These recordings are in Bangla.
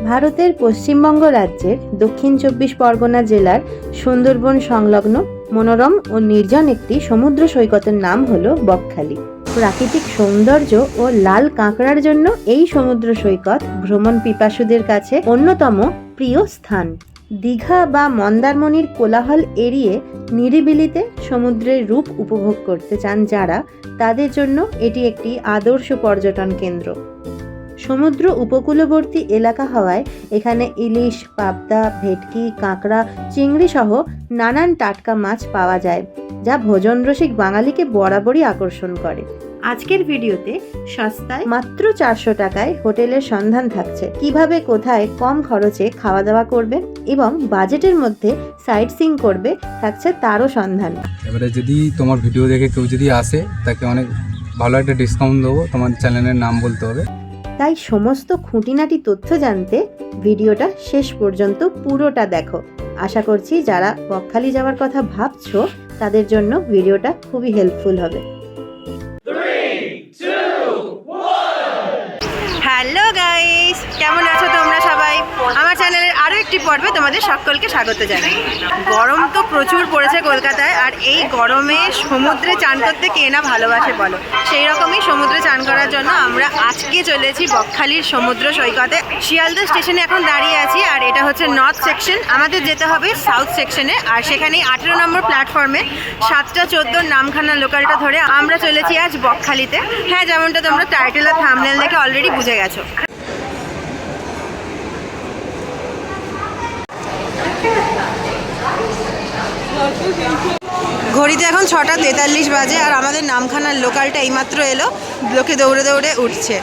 ভারতের পশ্চিমবঙ্গ রাজ্যের দক্ষিণ ২৪ পরগনা জেলার সুন্দরবন সংলগ্ন মনোরম ও নির্জন একটি সমুদ্র সৈকতের নাম হল বকখালি। প্রাকৃতিক সৌন্দর্য ও লাল কাঁকড়ার জন্য এই সমুদ্র সৈকত ভ্রমণ পিপাসুদের কাছে অন্যতম প্রিয় স্থান। দীঘা বা মন্দারমণির কোলাহল এড়িয়ে নিরিবিলিতে সমুদ্রের রূপ উপভোগ করতে চান যারা, তাদের জন্য এটি একটি আদর্শ পর্যটন কেন্দ্র। সমুদ্র উপকূলবর্তী এলাকা হওয়ায় এখানে ইলিশ, পাবদা, ভেটকি, কাঁকড়া, চিংড়ি সহ নানান টাটকা মাছ পাওয়া যায়, যা ভোজনরসিক বাঙালিকে বরাবরই আকর্ষণ করে। আজকের ভিডিওতে সস্তায় মাত্র 400 টাকায় হোটেলের সন্ধান থাকছে। কিভাবে কোথায় কম খরচে খাওয়া দাওয়া করবে এবং বাজেটের মধ্যে সাইট সিইং করবে থাকছে তারও সন্ধান। এবারে যদি তোমার ভিডিও দেখে কেউ যদি আসে, তাকে অনেক ভালো একটা ডিসকাউন্ট দেবো। তোমার চ্যানেলের নাম বলতে হবে। তাই সমস্ত খুঁটিনাটি তথ্য জানতে ভিডিওটা শেষ পর্যন্ত পুরোটা দেখো। আশা করছি যারা বকখালি যাওয়ার কথা ভাবছো তাদের জন্য ভিডিওটা খুবই হেল্পফুল হবে। হ্যালো গাইস, কেমন আছো তোমরা সবাই? আমার চ্যানেলের আরও একটি পর্বে তোমাদের সকলকে স্বাগত জানাই। গরম তো প্রচুর পড়েছে কলকাতায়, আর এই গরমে সমুদ্রে চান করতে কে না ভালোবাসে বলো। সেই রকমই সমুদ্রে চান করার জন্য আমরা আজকে চলেছি বকখালির সমুদ্র সৈকতে। শিয়ালদা স্টেশনে এখন দাঁড়িয়ে আছি, আর এটা হচ্ছে নর্থ সেকশন। আমাদের যেতে হবে সাউথ সেকশনে, আর সেখানেই 18 নম্বর প্ল্যাটফর্মে 7:14 নামখানা লোকালটা ধরে আমরা চলেছি আজ বকখালিতে। হ্যাঁ, যেমনটা তোমরা টাইটেল আর থাম্বনেল দেখে অলরেডি বুঝে গেছো। ঘড়িতে এখন 6:43 বাজে, আর আমাদের নামখানার লোকালটা এইমাত্র এলো। লোকে দৌড়ে দৌড়ে উঠছে।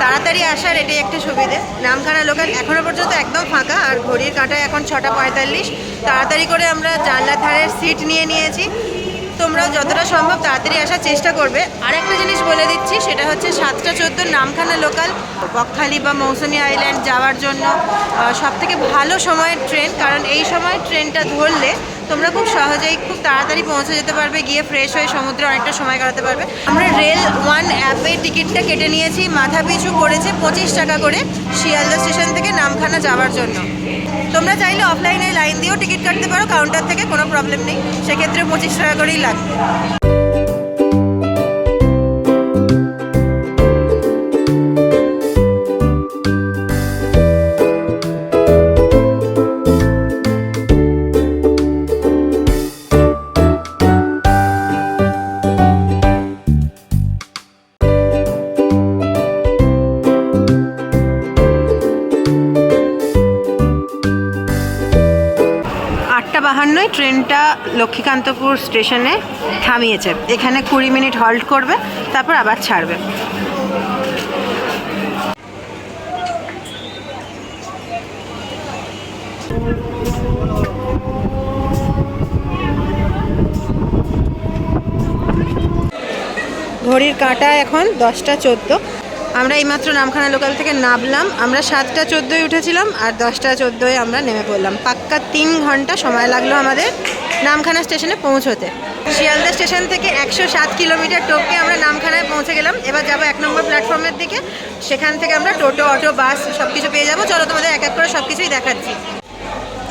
তাড়াতাড়ি আসার এটাই একটা সুবিধে। নামখানা লোকাল এখনও পর্যন্ত একদম ফাঁকা, আর ঘড়ির কাঁটায় এখন 6:45। তাড়াতাড়ি করে আমরা জানলার ধারের সিট নিয়ে নিয়েছি। তোমরাও যতটা সম্ভব তাড়াতাড়ি আসার চেষ্টা করবে। আরেকটা জিনিস বলে দিচ্ছি, সেটা হচ্ছে 7:14 নামখানা লোকাল বকখালি বা মৌসুমী আইল্যান্ড যাওয়ার জন্য সবথেকে ভালো সময়ের ট্রেন। কারণ এই সময় ট্রেনটা ধরলে তোমরা খুব সহজেই খুব তাড়াতাড়ি পৌঁছে যেতে পারবে, গিয়ে ফ্রেশ হয়ে সমুদ্রে অনেকটা সময় কাটাতে পারবে। আমরা রেল ওয়ান অ্যাপে টিকিটটা কেটে নিয়েছি। মাথা পিছু পড়েছে 25 টাকা করে শিয়ালদা স্টেশন থেকে নামখানা যাওয়ার জন্য। তোমরা চাইলে অফলাইনে লাইন দিয়েও টিকিট কাটতে পারো, কাউন্টার থেকে, কোনো প্রবলেম নেই। সেক্ষেত্রে 25 টাকা করেই লাগবে। ট্রেনটা লক্ষ্মীকান্তপুর স্টেশনে থামিয়েছে। এখানে 20 মিনিট হল্ট করবে, তারপর আবার ছাড়বে। ঘড়ির কাঁটা এখন 10:14। আমরা এইমাত্র নামখানা লোকাল থেকে নামলাম। আমরা 7:14 উঠেছিলাম, আর 10:14 আমরা নেমে পড়লাম। পাক্কা 3 ঘন্টা সময় লাগলো আমাদের নামখানা স্টেশনে পৌঁছতে। শিয়ালদা স্টেশন থেকে 107 কিলোমিটার টপকে আমরা নামখানায় পৌঁছে গেলাম। এবার যাবো 1 নম্বর প্ল্যাটফর্মের দিকে। সেখান থেকে আমরা টোটো, অটো, বাস সব কিছু পেয়ে যাবো। চলো তোমাদের এক এক করে সব কিছুই দেখাচ্ছি।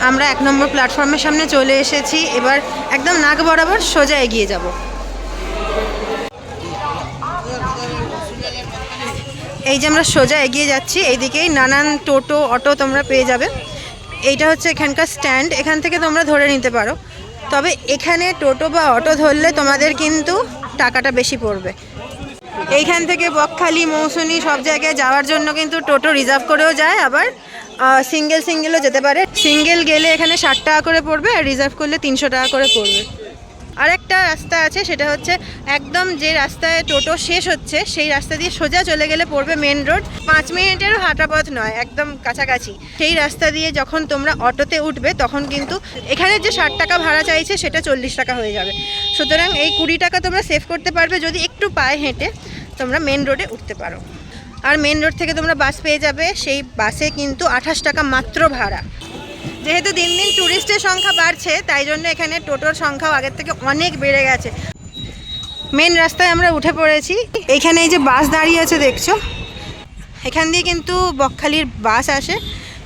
আমরা 1 নম্বর প্ল্যাটফর্মের সামনে চলে এসেছি। এবার একদম নাক বরাবর সোজা এগিয়ে যাব। এই যে আমরা সোজা এগিয়ে যাচ্ছি, এইদিকেই নানান টোটো, অটো তোমরা পেয়ে যাবে। এইটা হচ্ছে এখানকার স্ট্যান্ড, এখান থেকে তোমরা ধরে নিতে পারো। তবে এখানে টোটো বা অটো ধরলে তোমাদের কিন্তু টাকাটা বেশি পড়বে। এইখান থেকে বকখালি, মৌসুমী সব জায়গায় যাওয়ার জন্য কিন্তু টোটো রিজার্ভ করেও যায়, আবার সিঙ্গেলও যেতে পারে। সিঙ্গেল গেলে এখানে 60 টাকা করে পড়বে, আর রিজার্ভ করলে 300 টাকা করে পড়বে। আরেকটা রাস্তা আছে, সেটা হচ্ছে একদম যে রাস্তায় টোটো শেষ হচ্ছে সেই রাস্তা দিয়ে সোজা চলে গেলে পড়বে মেন রোড। 5 মিনিটেরও হাঁটা পথ নয়, একদম কাছাকাছি। সেই রাস্তা দিয়ে যখন তোমরা অটোতে উঠবে তখন কিন্তু এখানে যে 60 টাকা ভাড়া চাইছে সেটা 40 টাকা হয়ে যাবে। সুতরাং এই 20 টাকা তোমরা সেভ করতে পারবে যদি একটু পায়ে হেঁটে তোমরা মেন রোডে উঠতে পারো। আর মেন রোড থেকে তোমরা বাস পেয়ে যাবে। সেই বাসে কিন্তু 28 টাকা মাত্র ভাড়া। যেহেতু দিন দিন ট্যুরিস্টের সংখ্যা বাড়ছে, তাই জন্য এখানে টোটোর সংখ্যাও আগের থেকে অনেক বেড়ে গেছে। মেন রাস্তায় আমরা উঠে পড়েছি। এইখানে এই যে বাস দাঁড়িয়ে আছে দেখছো, এখান দিয়ে কিন্তু বকখালির বাস আসে।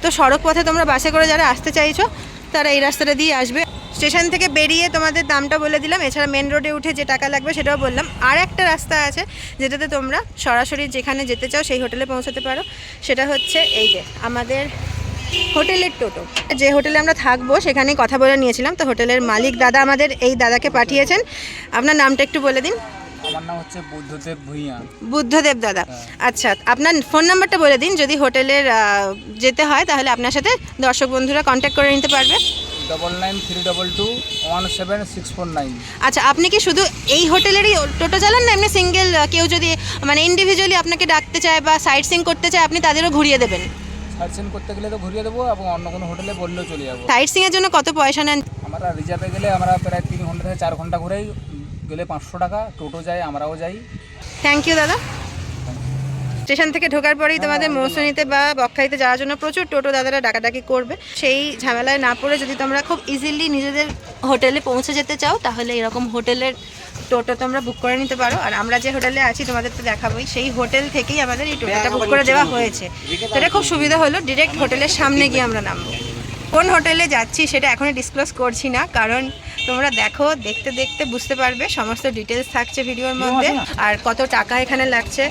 তো সড়ক পথে তোমরা বাসে করে যারা আসতে চাইছো তারা এই রাস্তাটা দিয়ে আসবে। স্টেশন থেকে বেরিয়ে তোমাদের দামটা বলে দিলাম, এছাড়া মেন রোডে উঠে যে টাকা লাগবে সেটাও বললাম। আর একটা রাস্তা আছে যেটাতে তোমরা সরাসরি যেখানে যেতে চাও সেই হোটেলে পৌঁছাতে পারো, সেটা হচ্ছে এই যে আমাদের হোটেলের টোটো। যে হোটেলে আমরা থাকবো সেখানেই কথা বলে নিয়েছিলাম, তো হোটেলের মালিক দাদা আমাদের এই দাদাকে পাঠিয়েছেন। আপনার নামটা একটু বলে দিন। আমার নাম হচ্ছে বুদ্ধদেব ভূঁইয়া। বুদ্ধদেব দাদা, আচ্ছা আপনার ফোন নাম্বারটা বলে দিন, যদি হোটেলের যেতে হয় তাহলে আপনার সাথে দর্শক বন্ধুরা কন্ট্যাক্ট করে নিতে পারবে। 9932217649। আচ্ছা, আপনি কি শুধু এই হোটেলেরই টোটো চালান না এমনি সিঙ্গেল কেউ যদি মানে ইন্ডিভিজুয়ালি আপনাকে ডাকতে চায় বা সাইট সিং করতে চায় আপনি তাদেরও ঘুরিয়ে দেবেন? সাইট সিন করতে গেলে তো ঘুরিয়ে দেবো, এবং অন্য কোনো হোটেলে বললেও চলে যাবো। সাইট সিংয়ের জন্য কত পয়সা নেন? আমরা রিজার্ভে গেলে আমরা প্রায় 3 ঘন্টা থেকে 4 ঘন্টা ঘুরেই গেলে 500 টাকা, টোটো যায় আমরাও যাই। থ্যাংক ইউ দাদা। স্টেশন থেকে ঢোকার পরেই তোমাদের মৌসুমীতে বা বকখালিতে যাওয়ার জন্য প্রচুর টোটো দাদারা ডাকাডাকি করবে। সেই ঝামেলায় না পড়ে যদি তোমরা খুব ইজিলি নিজেদের হোটেলে পৌঁছে যেতে চাও তাহলে এরকম হোটেলের টোটো তোমরা বুক করে নিতে পারো। আর আমরা যে হোটেলে আছি তোমাদের তো দেখাবোই, সেই হোটেল থেকেই আমাদের এই টোটোটা বুক করে দেওয়া হয়েছে। তো এটা খুব সুবিধা হলো, ডিরেক্ট হোটেলের সামনে গিয়ে আমরা নামবো। কোন হোটেলে যাচ্ছি সেটা এখনই ডিসক্লোজ করছি না, কারণ তোমরা দেখো, দেখতে দেখতে বুঝতে পারবে। সমস্ত ডিটেলস থাকছে ভিডিওর মধ্যে, আর কত টাকা এখানে লাগছে,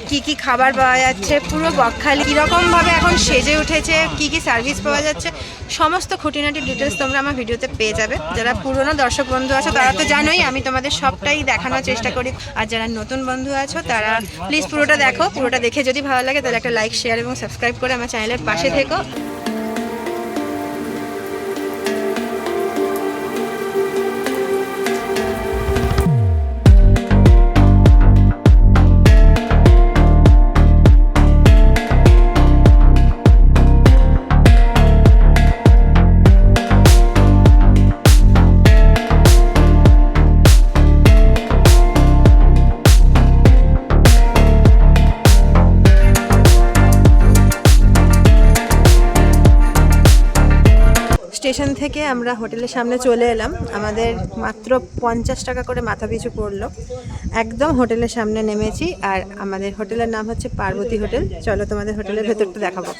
কি কি খাবার পাওয়া যাচ্ছে, পুরো বকখালি কীরকমভাবে এখন সেজে উঠেছে, কি কি সার্ভিস পাওয়া যাচ্ছে, সমস্ত খুঁটিনাটি ডিটেলস তোমরা আমার ভিডিওতে পেয়ে যাবে। যারা পুরনো দর্শক বন্ধু আছো তারা তো জানোই আমি তোমাদের সবটাই দেখানোর চেষ্টা করি, আর যারা নতুন বন্ধু আছো তারা প্লিজ পুরোটা দেখো। পুরোটা দেখে যদি ভালো লাগে তাহলে একটা লাইক, শেয়ার এবং সাবস্ক্রাইব করে আমার চ্যানেলের পাশে থেকো। স্টেশন থেকে আমরা হোটেলের সামনে চলে এলাম। আমাদের মাত্র 50 টাকা করে মাথা পিছু পড়লো। একদম হোটেলের সামনে নেমেছি, আর আমাদের হোটেলের নাম হচ্ছে পার্বতী হোটেল। চলো তোমাদের হোটেলের ভেতরটা দেখাবো।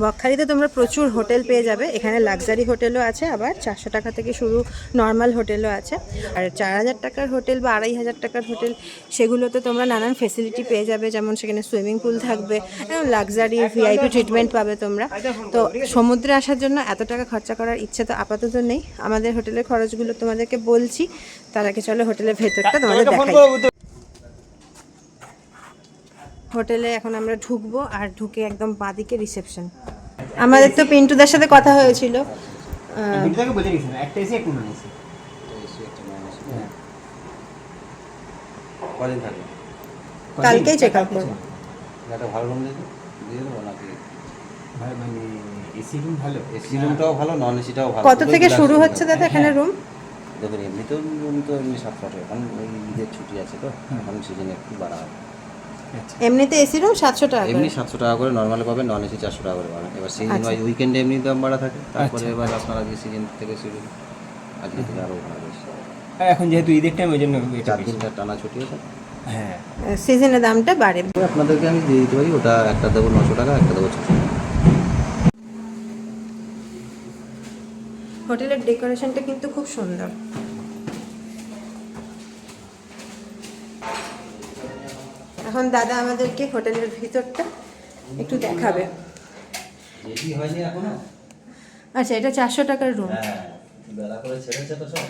বকখালিতে তোমরা প্রচুর হোটেল পেয়ে যাবে। এখানে লাক্সারি হোটেলও আছে, আবার 400 টাকা থেকে শুরু নর্মাল হোটেলও আছে। আর 4000 টাকার হোটেল বা 2500 টাকার হোটেল, সেগুলোতে তোমরা নানান ফেসিলিটি পেয়ে যাবে, যেমন সেখানে সুইমিং পুল থাকবে, লাক্সারি ভিআইপি ট্রিটমেন্ট পাবে তোমরা। তো সমুদ্রে আসার জন্য এত টাকা খরচা করার ইচ্ছে তো আপাতত নেই। আমাদের হোটেলের খরচগুলো তোমাদেরকে বলছি, তার আগে চলো হোটেলের ভেতরটা তোমাদের দেখাই। হোটেলে এখন আমরা ঢুকবো, আর ঢুকে একদম বাঁদিকে রিসেপশন। আমাদের তো পিন্টুদার সাথে কথা হয়েছিল, কালকেই চেক আউট করবো। কত থেকে শুরু হচ্ছে দাদা এখানে রুম? দেখুন এমনিতেও রুম তো এমনি 700 টাকা, কারণ ওই ঈদের ছুটি আছে তো, এখন সিজনে একটু বাড়া হবে। এমনিতে এসি রুম 700 টাকা, এমনি 700 টাকা করে নর্মাল পাবেন, নন এসি 400 টাকা করে পাবেন। এবার সিজন ওয়াইজ উইকেন্ডে এমনি দাম বাড়া থাকে, তারপরে এবার আপনারা যে সিজন থেকে শুরু, আজকে থেকে আরও ভালো বেশি। এখন যেহেতু ঈদের টাইম ওই জন্য 4 দিন টানা ছুটি আছে। হ্যাঁ, সিজনের দামটা বাড়ে। আপনাদেরকে আমি দিয়ে দিতে পারি, ওটা একটা দেবো 900 টাকা, একটা দেবো 600 টাকা। হোটেলের ডেকোরেশনটা কিন্তু খুব সুন্দর। এখন দাদা আমাদেরকে হোটেলের ভিতরটা একটু দেখাবে। রেডি হয়নি এখনো? আচ্ছা, এটা 400 টাকার রুম। হ্যাঁ, বেলা করে ছেড়েছে তো সব।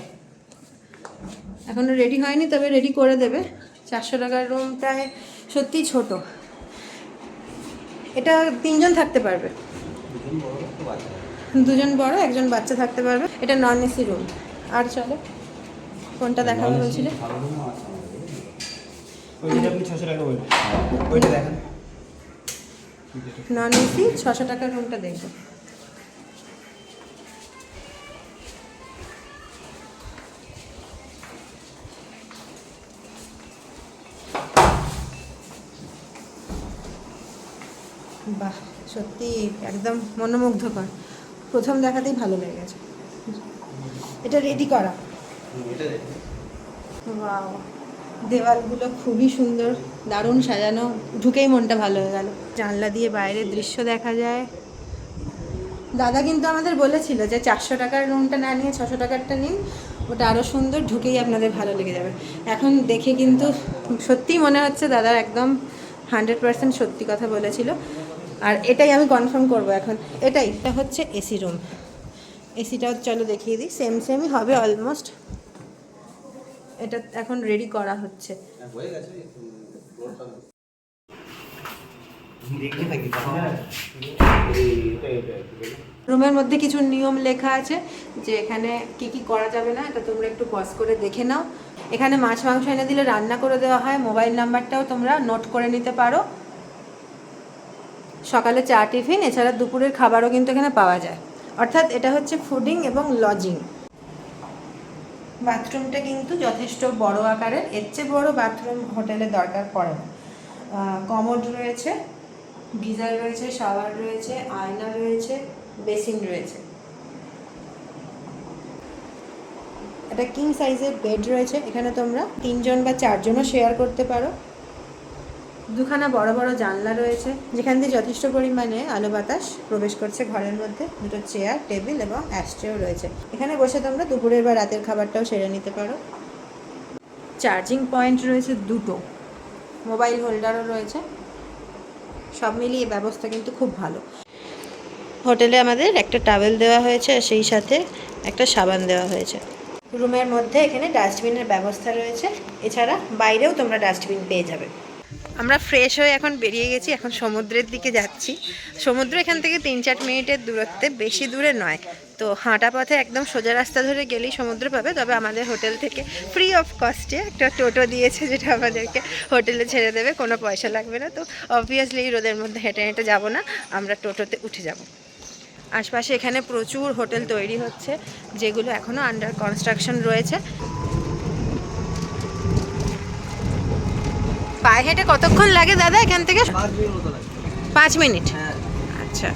এখনো রেডি হয়নি, তবে রেডি করে দেবে। 400 টাকার রুমটায় সত্যিই ছোট। এটা 3 জন থাকতে পারবে, 2 জন বড় 1 জন বাচ্চা থাকতে পারবে। এটা নন এসি রুম। আর চলো কোনটা দেখাবো বলছিলে? ওইটা আপনি 600 টাকা বলবেন, ওইটা দেখেন। নন এসি 600 টাকার রুমটা দেখবো। বাহ, সত্যি একদম মনোমুগ্ধকর। প্রথম দেখাতেই ভালো লেগে গেছে। এটা রেডি করা, ওয়াও, দেওয়ালগুলো খুবই সুন্দর, দারুণ সাজানো, ঢুকেই মনটা ভালো হয়ে গেল। জানলা দিয়ে বাইরের দৃশ্য দেখা যায়। দাদা কিন্তু আমাদের বলেছিল যে 400 টাকার রুমটা না নিয়ে 600 টাকারটা নিন, ওটা আরও সুন্দর, ঢুকেই আপনাদের ভালো লেগে যাবে। এখন দেখে কিন্তু সত্যিই মনে হচ্ছে দাদা একদম 100% সত্যি কথা বলেছিল। আর এটাই আমি কনফার্ম করব এখন, এটা হচ্ছে এসি রুম। এসিটাও চলো দেখিয়ে দিই, সেমই হবে অলমোস্ট। এটা এখন রেডি করা হচ্ছে। রুমের মধ্যে কিছু নিয়ম লেখা আছে যে এখানে কি কি করা যাবে না, এটা তোমরা একটু পজ করে দেখে নাও। এখানে মাছ মাংস এনে দিলে রান্না করে দেওয়া হয়, মোবাইল নাম্বারটাও তোমরা নোট করে নিতে পারো। সকালে চা টিফিন, এছাড়া দুপুরের খাবারও কিন্তু এখানে পাওয়া যায়। অর্থাৎ এটা হচ্ছে ফুডিং এবং লজিং। বাথরুমটা কিন্তু যথেষ্ট বড় আকারের, এর চেয়ে বড় বাথরুম হোটেলের দরকার পড়ে না। কমোড রয়েছে, গিজার রয়েছে, শাওয়ার রয়েছে, আয়না রয়েছে, বেসিন রয়েছে। একটা কিং সাইজের বেড রয়েছে, এখানে তোমরা 3 জন বা 4 জনও শেয়ার করতে পারো। দুখানা বড় বড় জানলা রয়েছে, যেখান দিয়ে যথেষ্ট পরিমাণে আলো বাতাস প্রবেশ করছে ঘরের মধ্যে। দুটো চেয়ার, টেবিল এবং অ্যাশট্রেও রয়েছে। এখানে বসে তোমরা দুপুরের বা রাতের খাবারটাও সেরে নিতে পারো। চার্জিং পয়েন্ট রয়েছে দুটো, মোবাইল হোল্ডারও রয়েছে। সব মিলিয়ে ব্যবস্থা কিন্তু খুব ভালো। হোটেলে আমাদের একটা টাওয়েল দেওয়া হয়েছে, আর সেই সাথে একটা সাবান দেওয়া হয়েছে। রুমের মধ্যে এখানে ডাস্টবিনের ব্যবস্থা রয়েছে, এছাড়া বাইরেও তোমরা ডাস্টবিন পেয়ে যাবে। আমরা ফ্রেশ হয়ে এখন বেরিয়ে গেছি, এখন সমুদ্রের দিকে যাচ্ছি। সমুদ্র এখান থেকে 3-4 মিনিটের দূরত্বে, বেশি দূরে নয়। তো হাঁটা পথে একদম সোজা রাস্তা ধরে গেলেই সমুদ্র পাবে। তবে আমাদের হোটেল থেকে ফ্রি অফ কস্টে একটা টোটো দিয়েছে, যেটা আমাদেরকে হোটেলে ছেড়ে দেবে, কোনো পয়সা লাগবে না। তো অবভিয়াসলি এই রোদের মধ্যে হেঁটে হেঁটে যাবো না, আমরা টোটোতে উঠে যাব। আশপাশে এখানে প্রচুর হোটেল তৈরি হচ্ছে, যেগুলো এখনও আন্ডার কনস্ট্রাকশন রয়েছে। পায়ে হেঁটে কতক্ষণ লাগে দাদা এখান থেকে? 5 মিনিট। আচ্ছা,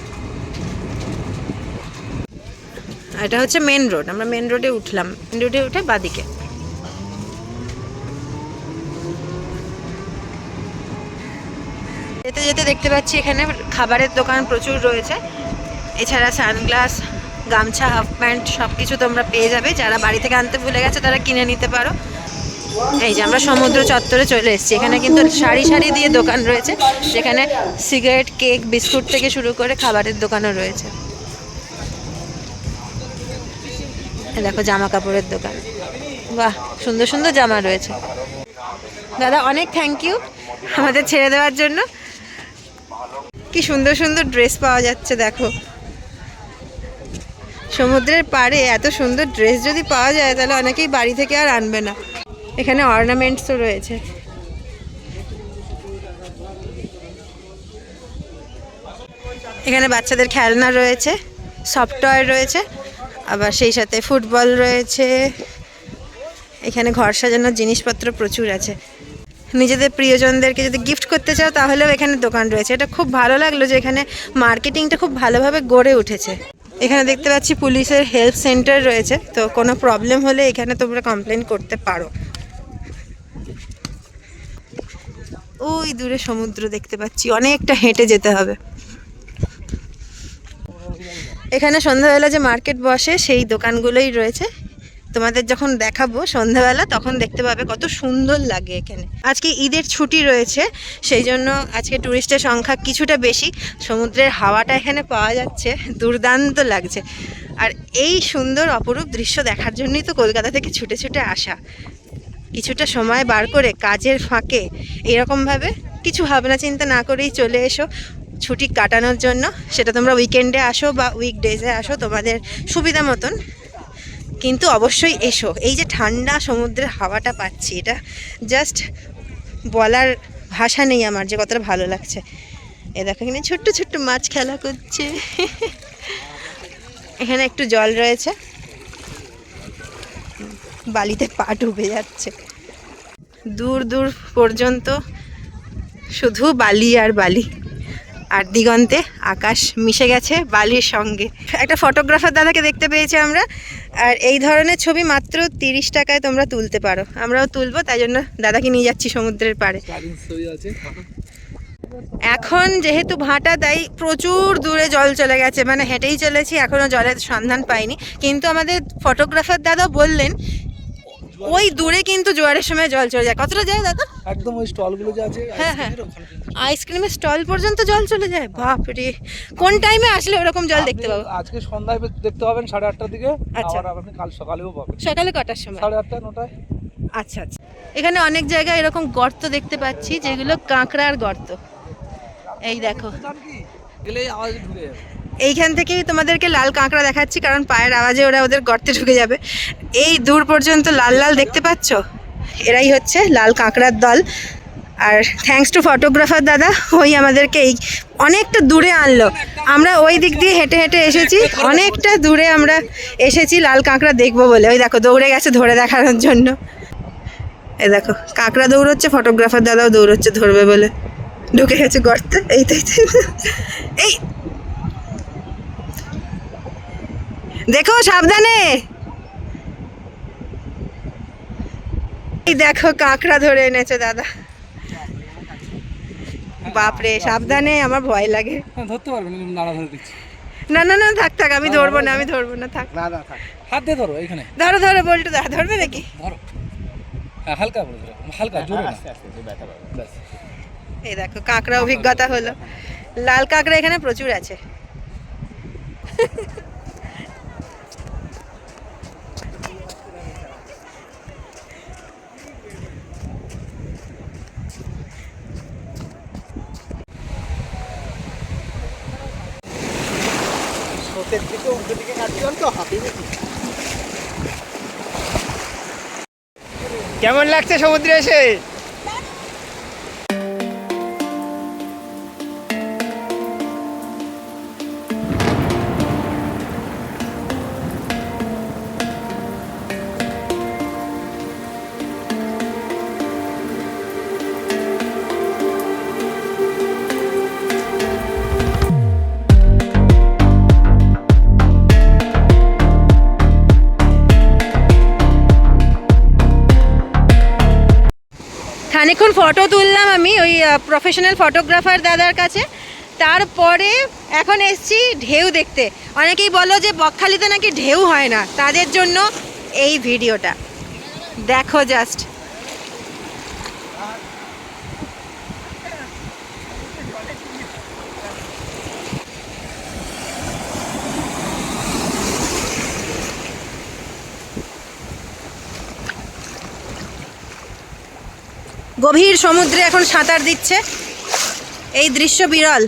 এটা হচ্ছে মেন রোড। আমরা মেন রোডে উঠলাম, মেন রোডে উঠে বাদিকে। যেতে যেতে দেখতে পাচ্ছি এখানে খাবারের দোকান প্রচুর রয়েছে। এছাড়া সানগ্লাস, গামছা, হাফ প্যান্ট সব কিছু তোমরা পেয়ে যাবে। যারা বাড়ি থেকে আনতে ভুলে গেছে তারা কিনে নিতে পারো। এই যে আমরা সমুদ্র চত্বরে চলে এসেছি। এখানে কিন্তু সারি সারি দিয়ে দোকান রয়েছে, যেখানে সিগারেট, কেক, বিস্কুট থেকে শুরু করে খাবারের দোকানও রয়েছে। দেখো জামা কাপড়ের দোকান, বাহ সুন্দর সুন্দর জামা রয়েছে। দাদা অনেক থ্যাংক ইউ আমাদের ছেড়ে দেওয়ার জন্য। কি সুন্দর সুন্দর ড্রেস পাওয়া যাচ্ছে দেখো। সমুদ্রের পাড়ে এত সুন্দর ড্রেস যদি পাওয়া যায় তাহলে অনেকেই বাড়ি থেকে আর আনবে না। এখানে অর্নামেন্টসও রয়েছে। এখানে বাচ্চাদের খেলনা রয়েছে, সফট টয় রয়েছে, আবার সেই সাথে ফুটবল রয়েছে। এখানে ঘর সাজানোর জিনিসপত্র প্রচুর আছে। নিজেদের প্রিয়জনদেরকে যদি গিফট করতে চাও তাহলেও এখানে দোকান রয়েছে। এটা খুব ভালো লাগলো যে এখানে মার্কেটিংটা খুব ভালোভাবে গড়ে উঠেছে। এখানে দেখতে পাচ্ছি পুলিশের হেল্প সেন্টার রয়েছে, তো কোনো প্রবলেম হলে এখানে তোমরা কমপ্লেন করতে পারো। ওই দূরে সমুদ্র দেখতে পাচ্ছি, অনেকটা হেঁটে যেতে হবে। এখানে সন্ধ্যাবেলা যে মার্কেট বসে সেই দোকানগুলোই রয়েছে। তোমাদের যখন দেখাবো সন্ধ্যাবেলা তখন দেখতে পাবে কত সুন্দর লাগে এখানে। আজকে ঈদের ছুটি রয়েছে, সেই জন্য আজকে ট্যুরিস্টের সংখ্যা কিছুটা বেশি। সমুদ্রের হাওয়াটা এখানে পাওয়া যাচ্ছে, দুর্দান্ত লাগছে। আর এই সুন্দর অপরূপ দৃশ্য দেখার জন্যই তো কলকাতা থেকে ছুটে ছুটে আসা। কিছুটা সময় বার করে কাজের ফাঁকে এরকমভাবে কিছু ভাবনা চিন্তা না করেই চলে এসো ছুটি কাটানোর জন্য। সেটা তোমরা উইকেন্ডে আসো বা উইকডেজে আসো, তোমাদের সুবিধা মতন, কিন্তু অবশ্যই এসো। এই যে ঠান্ডা সমুদ্রের হাওয়াটা পাচ্ছি, এটা জাস্ট বলার ভাষা নেই আমার যে কতটা ভালো লাগছে। এ দেখো এখানে ছোট্ট ছোট্ট মাছ খেলা করছে। এখানে একটু জল রয়েছে, বালিতে পা ডুবে যাচ্ছে। দূর দূর পর্যন্ত শুধু বালি আর বালি, আর দিগন্তে আকাশ মিশে গেছে বালির সঙ্গে। একটা ফটোগ্রাফার দাদাকে দেখতে পেয়েছি আমরা, আর এই ধরনের ছবি মাত্র 30 টাকায় তোমরা তুলতে পারো। আমরাও তুলবো, তাই জন্য দাদাকে নিয়ে যাচ্ছি সমুদ্রের পাড়ে। এখন যেহেতু ভাটা, তাই প্রচুর দূরে জল চলে গেছে, মানে হেঁটেই চলেছি, এখনো জলের সন্ধান পাইনি। কিন্তু আমাদের ফটোগ্রাফার দাদা বললেন ওই দূরে কিন্তু জোয়ারের সময় জল চলে যায়। কতটা যায় দাদা? একদম ওই স্টলগুলো যে আছে হ্যাঁ হ্যাঁ, আইসক্রিমের স্টল পর্যন্ত জল চলে যায়। বাপরে, কোন টাইমে আসলে ওরকম জল দেখতে পাবো? আজকে সন্ধ্যায় দেখতে পাবেন 8:30টার দিকে, আচ্ছা। আবার আপনি কাল সকালেও পাবেন। সকালে কটার সময়? 8:30 9টায়। আচ্ছা আচ্ছা। এখানে অনেক জায়গায় এরকম গর্ত দেখতে পাচ্ছি, যেগুলো কাঁকড়ার গর্ত। এই দেখো, গেলেই আওয়াজ ঢুকে যাবে। এইখান থেকেই তোমাদেরকে লাল কাঁকড়া দেখাচ্ছি, কারণ পায়ের আওয়াজে ওরা ওদের গর্তে ঢুকে যাবে। এই দূর পর্যন্ত লাল লাল দেখতে পাচ্ছ, এরাই হচ্ছে লাল কাঁকড়ার দল। আর থ্যাঙ্কস টু ফটোগ্রাফার দাদা, ওই আমাদেরকে এই অনেকটা দূরে আনলো। আমরা ওই দিক দিয়ে হেঁটে হেঁটে এসেছি, অনেকটা দূরে আমরা এসেছি লাল কাঁকড়া দেখবো বলে। ওই দেখো দৌড়ে গেছে ধরে দেখানোর জন্য। এই দেখো কাঁকড়া দৌড়চ্ছে, ফটোগ্রাফার দাদাও দৌড়চ্ছে ধরবে বলে। ঢুকে গেছে গর্তে। এই তো এই দেখো, সাবধানে। এই দেখো কাঁকড়া ধরে এনেছে দাদা। বাপরে, সাবধানে, আমার ভয় লাগে। ধরতে পারবেন, নাড়া ধরে দিচ্ছি। না না না, থাক থাক, আমি ধরবো না, আমি ধরবো না, থাক। না থাক, হাত দিয়ে ধরো এইখানে। ধরো ধরো, বল্টু দা ধরবে নাকি? ধরো, হ্যাঁ হালকা করে ধরো, হালকা জোরে না। ব্যাস। এই দেখো কাঁকড়া অভিজ্ঞতা হলো। লাল কাঁকড়া এখানে প্রচুর আছে। কেমন লাগছে সমুদ্রে এসে? খানিকক্ষণ ফটো তুললাম আমি ওই প্রফেশনাল ফটোগ্রাফার দাদার কাছে। তারপরে এখন এসছি ঢেউ দেখতে। অনেকেই বলো যে বকখালিতে নাকি ঢেউ হয় না, তাদের জন্য এই ভিডিওটা দেখো জাস্ট। গভীর সমুদ্রে এখন সাঁতার দিচ্ছে। এই দৃশ্য বিরল,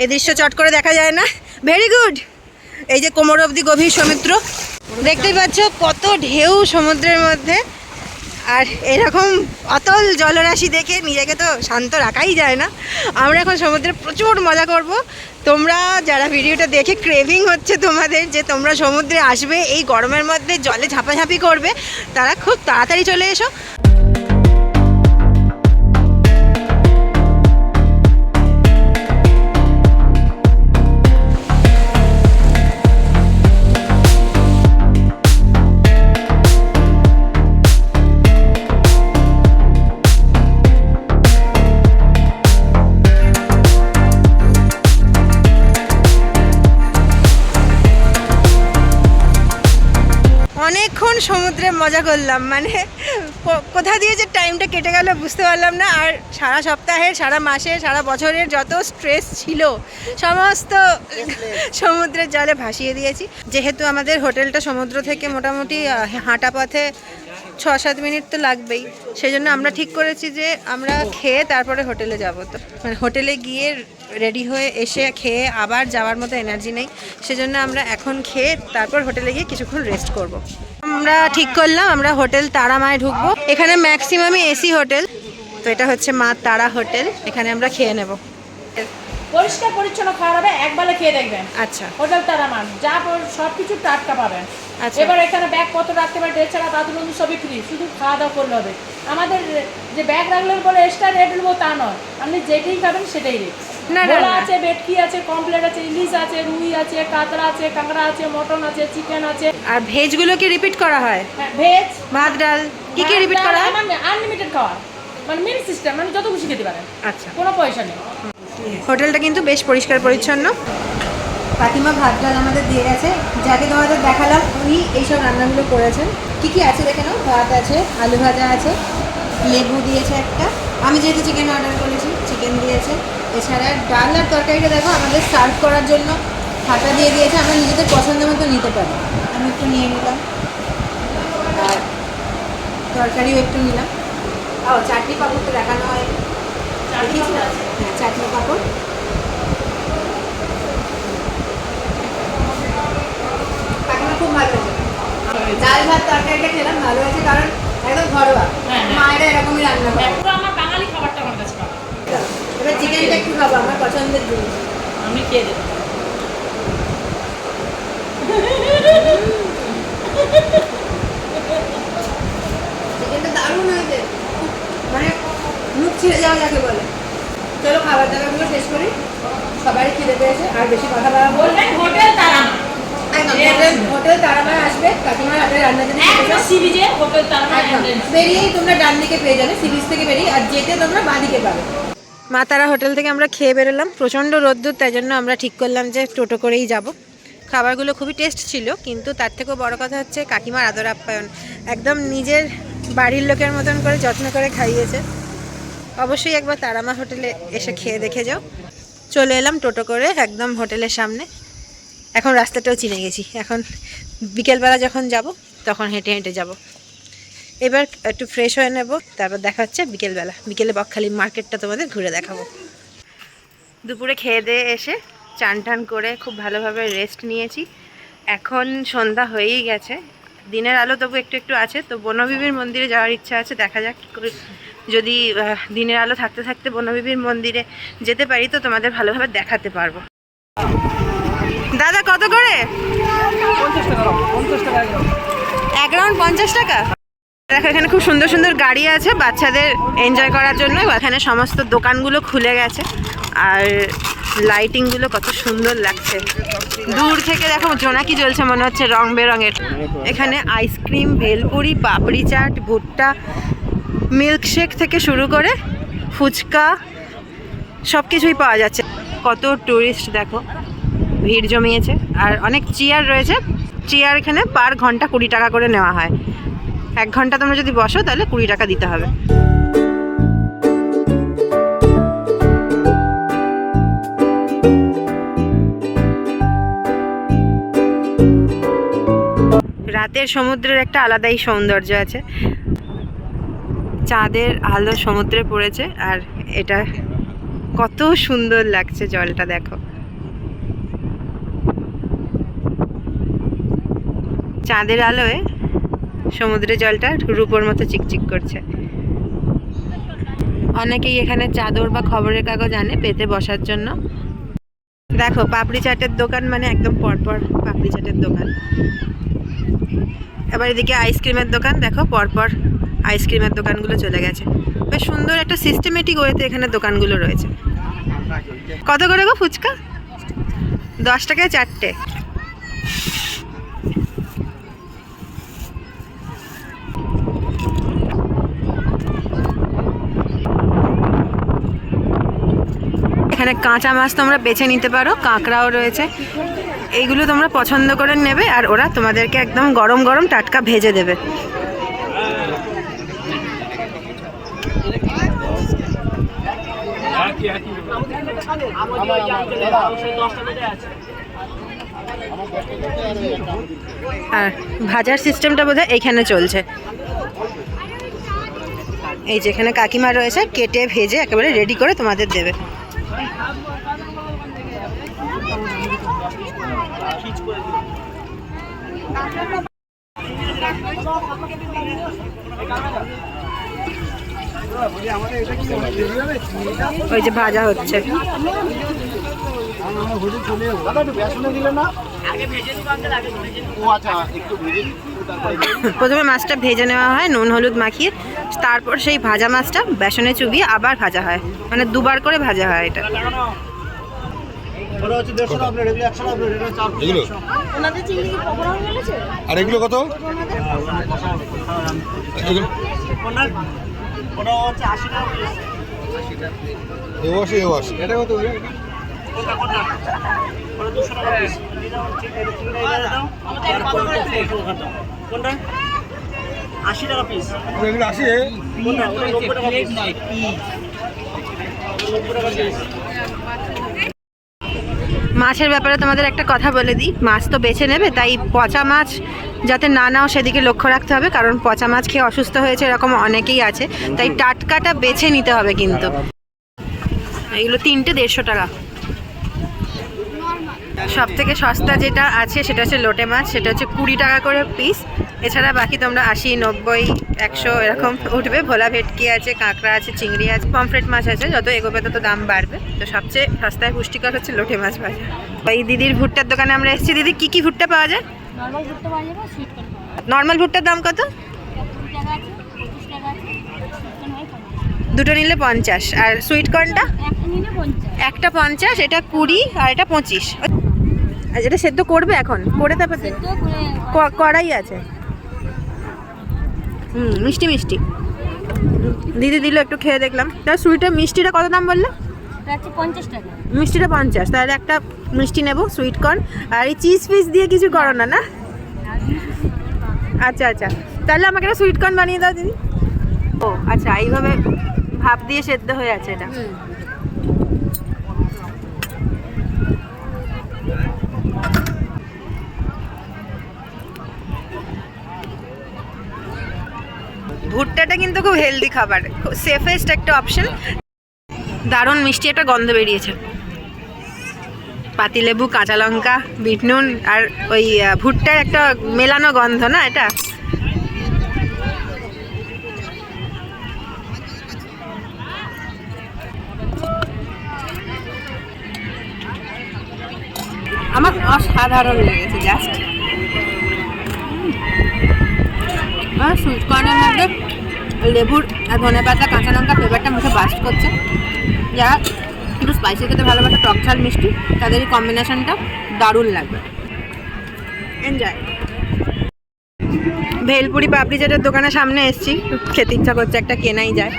এই দৃশ্য চট করে দেখা যায় না। Very good. এই যে কোমর অবধি গভীর সমুদ্র, দেখতেই পাচ্ছ কত ঢেউ সমুদ্রের মধ্যে। আর এরকম অতল জলরাশি দেখে নিজেকে তো শান্ত রাখাই যায় না। আমরা এখন সমুদ্রে প্রচুর মজা করব। তোমরা যারা ভিডিওটা দেখে ক্রেভিং হচ্ছে তোমাদের যে তোমরা সমুদ্রে আসবে, এই গরমের মধ্যে জলে ঝাপাঝাপি করবে, তারা খুব তাড়াতাড়ি চলে এসো। অনেকক্ষণ সমুদ্রে মজা করলাম, মানে কোথা দিয়ে যে টাইমটা কেটে গেল বুঝতে পারলাম না। আর সারা সপ্তাহের, সারা মাসের, সারা বছরের যত স্ট্রেস ছিল সমস্ত সমুদ্রের জলে ভাসিয়ে দিয়েছি। যেহেতু আমাদের হোটেলটা সমুদ্র থেকে মোটামুটি হাঁটা পথে 6-7 মিনিট তো লাগবেই, সেই জন্য আমরা ঠিক করেছি যে আমরা খেয়ে তারপরে হোটেলে যাব। তো মানে হোটেলে গিয়ে রেডি হয়ে এসে খেয়ে আবার যাওয়ার মতো এনার্জি নেই, সেজন্য আমরা এখন খেয়ে তারপর হোটেলে গিয়ে কিছুক্ষণ রেস্ট করব। আমরা ঠিক করলাম আমরা হোটেল তারামায় ঢুকবো। এখানে ম্যাক্সিমামই এসি হোটেল। তো এটা হচ্ছে মা তারা হোটেল, এখানে আমরা খেয়ে নেব। পরিষ্কার পরিচ্ছন্ন খাওয়া হবে, একবেলা খেয়ে দেখবেন। আচ্ছা, হোটেল তারামান যা সব কিছু টাটকা পাবেন। আচ্ছা। এবার এখানে ব্যাগ কত রাখতে পারে, ড্রেস ছাড়া বাথরুম সবই ফ্রি, শুধু খাওয়া দাওয়া করলে হবে। আমাদের যে ব্যাগ রাখলেন বলে এক্সট্রা রেট নেবো তা নয়, আপনি যেটাই খাবেন সেটাই রেট। না, ভোলা না। আছে, ভেটকি আছে, কমপ্লেট আছে, ইলিশ আছে, রুই আছে, কাতলা আছে, কাঁকড়া আছে, মটন আছে, চিকেন আছে। আর ভেজগুলো কি রিপিট করা হয়? হ্যাঁ, ভেজ ভাত ডাল কি কি রিপিট করা হয়? মানে আনলিমিটেড খাওয়া, মানে মিল সিস্টেম, মানে যত খুশি খেতে পারেন, আচ্ছা, কোনো পয়সা নেই। হোটেলটা কিন্তু বেশ পরিষ্কার পরিচ্ছন্ন। কাকিমা ভাত ডাল আমাদের দিয়ে গেছে, যাকে তোমাদের দেখালাম উনি এইসব রান্নাগুলো করেছেন। কি কি আছে দেখে নাও, ভাত আছে, আলু ভাজা আছে, লেবু দিয়েছে একটা, আমি যেহেতু চিকেন অর্ডার করেছি চিকেন দিয়েছে, এছাড়া ডাল আর তরকারিটা দেখো আমাদের সার্ভ করার জন্য হাতা দিয়ে দিয়েছে, আমরা নিজেদের পছন্দ মতো নিতে পারি। আমি একটু নিয়ে নিলাম আর তরকারিও একটু নিলাম। ও চাটনি পাপড় তো দেখানো হয়, দেখিয়েছি না? হ্যাঁ, চাটনি পাপড়। কাকিমা খুব ভালো হয়েছে, ডাল ভাত তরকারিটা খেলাম, ভালো হয়েছে, কারণ একদম ঘরোয়া, মায়েরা এরকমই রান্না করে। পুরো আমার বাঙালি খাবারটা আমার কাছে পাবে। এবার চিকেনটা একটু খাবো, আমার পছন্দের জিনিস। আমি খেয়ে দেবো। চিকেনটা দারুণ হয়েছে, মানে মুখ ছিঁড়ে যাওয়া যাকে বলে। চলো খাবার দাবারগুলো শেষ করি, সবারই খিদে পেয়েছে, আর বেশি কথা বলা বলবেন হোটেল তারামা, হোটেল তারামায় আসবে, কাকিমার হাতের রান্না যদি খেতে একদম চাও, সি বিচে হোটেল তারামা একদম entrance। বেরিয়েই তোমরা ডান দিকে পেয়ে যাবে, সি বিচ থেকে বেরিয়ে, আর যেতে তোমরা বাঁ দিকে পাবে। মা তারা হোটেল থেকে আমরা খেয়ে বেরোলাম, প্রচণ্ড রোদ্দুর, তাই জন্য আমরা ঠিক করলাম যে টোটো করেই যাব। খাবারগুলো খুবই টেস্ট ছিল, কিন্তু তার থেকেও বড় কথা হচ্ছে কাকিমার আদর আপ্যায়ন, একদম নিজের বাড়ির লোকের মতন করে যত্ন করে খাইয়েছে। অবশ্যই একবার তারামা হোটেলে এসে খেয়ে দেখে যাও। চলে এলাম টোটো করে একদম হোটেলের সামনে, এখন রাস্তাটাও চিনে গেছি, এখন বিকেলবেলা যখন যাব তখন হেঁটে হেঁটে যাব। এবার একটু ফ্রেশ হয়ে নেব, তারপর দেখা হচ্ছে বিকেলবেলা, বিকেলে বকখালি মার্কেটটা তোমাদের ঘুরে দেখাবো। দুপুরে খেয়ে দিয়ে এসে চান টান করে খুব ভালোভাবে রেস্ট নিয়েছি, এখন সন্ধ্যা হয়েই গেছে, দিনের আলো তবু একটু একটু আছে, তো বনবিবির মন্দিরে যাওয়ার ইচ্ছা আছে, দেখা যাক কী করে, যদি দিনের আলো থাকতে থাকতে বনবিবির মন্দিরে যেতে পারি তো তোমাদের ভালোভাবে দেখাতে পারবো। দাদা কত করে? 50 টাকা এক রাউন্ড 50 টাকা। দেখো এখানে খুব সুন্দর সুন্দর গাড়ি আছে বাচ্চাদের এনজয় করার জন্য, এখানে সমস্ত দোকানগুলো খুলে গেছে, আর লাইটিংগুলো কত সুন্দর লাগছে, দূর থেকে দেখো জোনাকি জ্বলছে মনে হচ্ছে রং বেরঙের। এখানে আইসক্রিম, ভেলপুরি, পাপড়ি চাট, ভুট্টা, মিল্কশেক থেকে শুরু করে ফুচকা সব কিছুই পাওয়া যাচ্ছে। কত টুরিস্ট দেখো ভিড় জমিয়েছে, আর অনেক চেয়ার রয়েছে, চেয়ার এখানে পার ঘন্টা 20 টাকা করে নেওয়া হয়, 1 ঘন্টা তোমরা যদি বসো তাহলে 20 টাকা দিতে হবে। রাতের সমুদ্রের একটা আলাদাই সৌন্দর্য আছে, চাঁদের আলো সমুদ্রে পড়েছে, আর এটা কত সুন্দর লাগছে, জলটা দেখো, চাঁদের আলোয় সমুদ্রের জলটা রূপোর মতো চিকচিক করছে। অনেকেই এখানে চাদর বা খবরের কাগজ আনে পেতে বসার জন্য। দেখো পাপড়ি চাটের দোকান, মানে একদম পরপর পাপড়ি চাটের দোকান। এবার এদিকে আইসক্রিমের দোকান, দেখো পরপর আইসক্রিমের দোকানগুলো চলে গেছে। বেশ সুন্দর একটা সিস্টেমেটিক ওয়েতে এখানে দোকানগুলো রয়েছে। কত করে গো ফুচকা? 10 টাকায় 4টে। এখানে কাঁচা মাছ তোমরা বেছে নিতে পারো, কাঁকড়াও রয়েছে, এইগুলো তোমরা পছন্দ করে নেবে, আর ওরা তোমাদেরকে একদম গরম গরম টাটকা ভেজে দেবে। আর ভাজার সিস্টেমটা বোধহয় এইখানে চলছে, এই যেখানে কাকিমা রয়েছে কেটে ভেজে একেবারে রেডি করে তোমাদের দেবে। ওই যে ভাজা হচ্ছে, প্রথমে মাছটা ভেজে নেওয়া হয় নুন হলুদ মাখিয়ে, তারপর সেই ভাজা মাছটা বেসনে চুবিয়ে আবার ভাজা হয়, মানে দুবার করে ভাজা হয় এটা। এগুলো আর এগুলো কত? এগুলো এটা কত? এগুলো 80 মাছের ব্যাপারে তোমাদের একটা কথা বলে দিই, মাছ তো বেছে নেবে, তাই পচা মাছ যাতে না নাও সেদিকে লক্ষ্য রাখতে হবে, কারণ পচা মাছ খেয়ে অসুস্থ হয়েছে এরকম অনেকেই আছে, তাই টাটকাটা বেছে নিতে হবে কিন্তু। এগুলো 3টে 150 টাকা। সব থেকে সস্তা যেটা আছে সেটা হচ্ছে লোটে মাছ, সেটা হচ্ছে 20 টাকা করে পিস। এছাড়া বাকি তোমরা 80, 90, 100 এরকম উঠবে। ভোলা ভেটকি আছে, কাঁকড়া আছে, চিংড়ি আছে, পমফ্রেট মাছ আছে। যত এগোবে তত দাম বাড়বে। তো সবচেয়ে সস্তায় পুষ্টিকর হচ্ছে লোটে মাছ ভাজা। ওই দিদির ভুট্টার দোকানে আমরা এসেছি। দিদি কি কি ভুট্টা পাওয়া যায়? নর্মাল ভুট্টা পাওয়া যাবে, সুইট কর্ন পাওয়া যাবে। নর্মাল ভুট্টার দাম কত? 20 টাকা আছে, 25 টাকা আছে, সুইট কর্ন হয় 50। দুটো নিলে 50। আর সুইট কর্নটা? একটা নিলে 50। একটা 50, এটা 20 আর এটা 25। আর এটা সেদ্ধ করবে এখন? করে তারপর সেদ্ধ করে কড়াই আছে। মিষ্টি মিষ্টি দিদি দিল, একটু খেয়ে দেখলাম। তার সুইটের মিষ্টিটা কত দাম বললে? এটা হচ্ছে 50 টাকা। মিষ্টিটা 50। তাহলে একটা মিষ্টি নেব, সুইট কর্ন। আর এই চিজ পিস দিয়ে কিছু করো না, না? আচ্ছা আচ্ছা, তাহলে আমাকে একটা সুইট কর্ন বানিয়ে দাও দিদি। ও আচ্ছা, এইভাবে ভাপ দিয়ে সেদ্ধ হয়ে আছে এটা। ভুট্টাটা কিন্তু খুব হেলদি খাবার, সেফেস্ট একটা অপশন। দারুণ মিষ্টি একটা গন্ধ বেরিয়েছে। পাতিলেবু, কাঁচা লঙ্কা, বিট নুন আর ওই ভুট্টার একটা মেলানো গন্ধ, না এটা? আমার অসাধারণ লেগেছে জাস্ট। আর সুইট কর্নের মধ্যে লেবুর আর ধনে পাতা, কাঁচা লঙ্কা ফ্লেভারটা মুখে বাস্ট করছে। যারা একটু স্পাইসি খেতে ভালোবাসে, টক ঝাল মিষ্টি, তাদের এই কম্বিনেশনটা দারুণ লাগবে। এনজয়। ভেলপুরি পাপড়ি চাটের দোকানের সামনে এসেছি, খেতে ইচ্ছা করছে, একটা কেনাই যায়।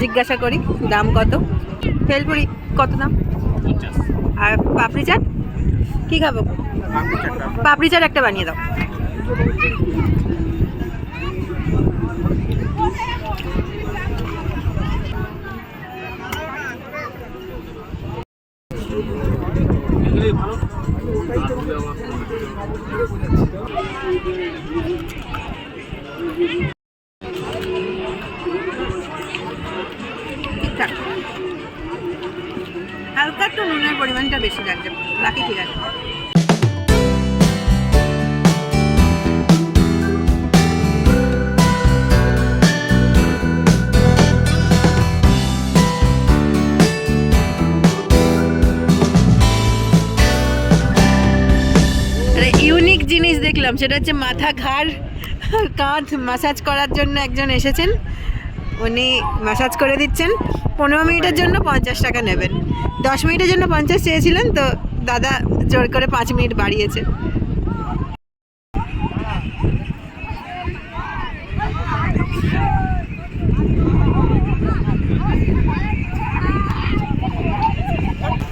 জিজ্ঞাসা করি দাম কত। ভেলপুরি কত দাম? 50। আর পাপড়ি চাট কী খাবো? পাপড়ি চাট একটা বানিয়ে দাও। ঠিকঠাক, হালকা একটু নুনের পরিমাণটা বেশি লাগছে, বাকি ঠিক আছে। ইউনিক জিনিস দেখলাম, সেটা হচ্ছে মাথা, ঘাড়, কাঁধ ম্যাসাজ করার জন্য একজন এসেছেন। উনি ম্যাসাজ করে দিচ্ছেন। 15 মিনিটের জন্য 50 টাকা নেবেন। 10 মিনিটের জন্য 50 চেয়েছিলেন, তো দাদা জোর করে 5 মিনিট বাড়িয়েছে।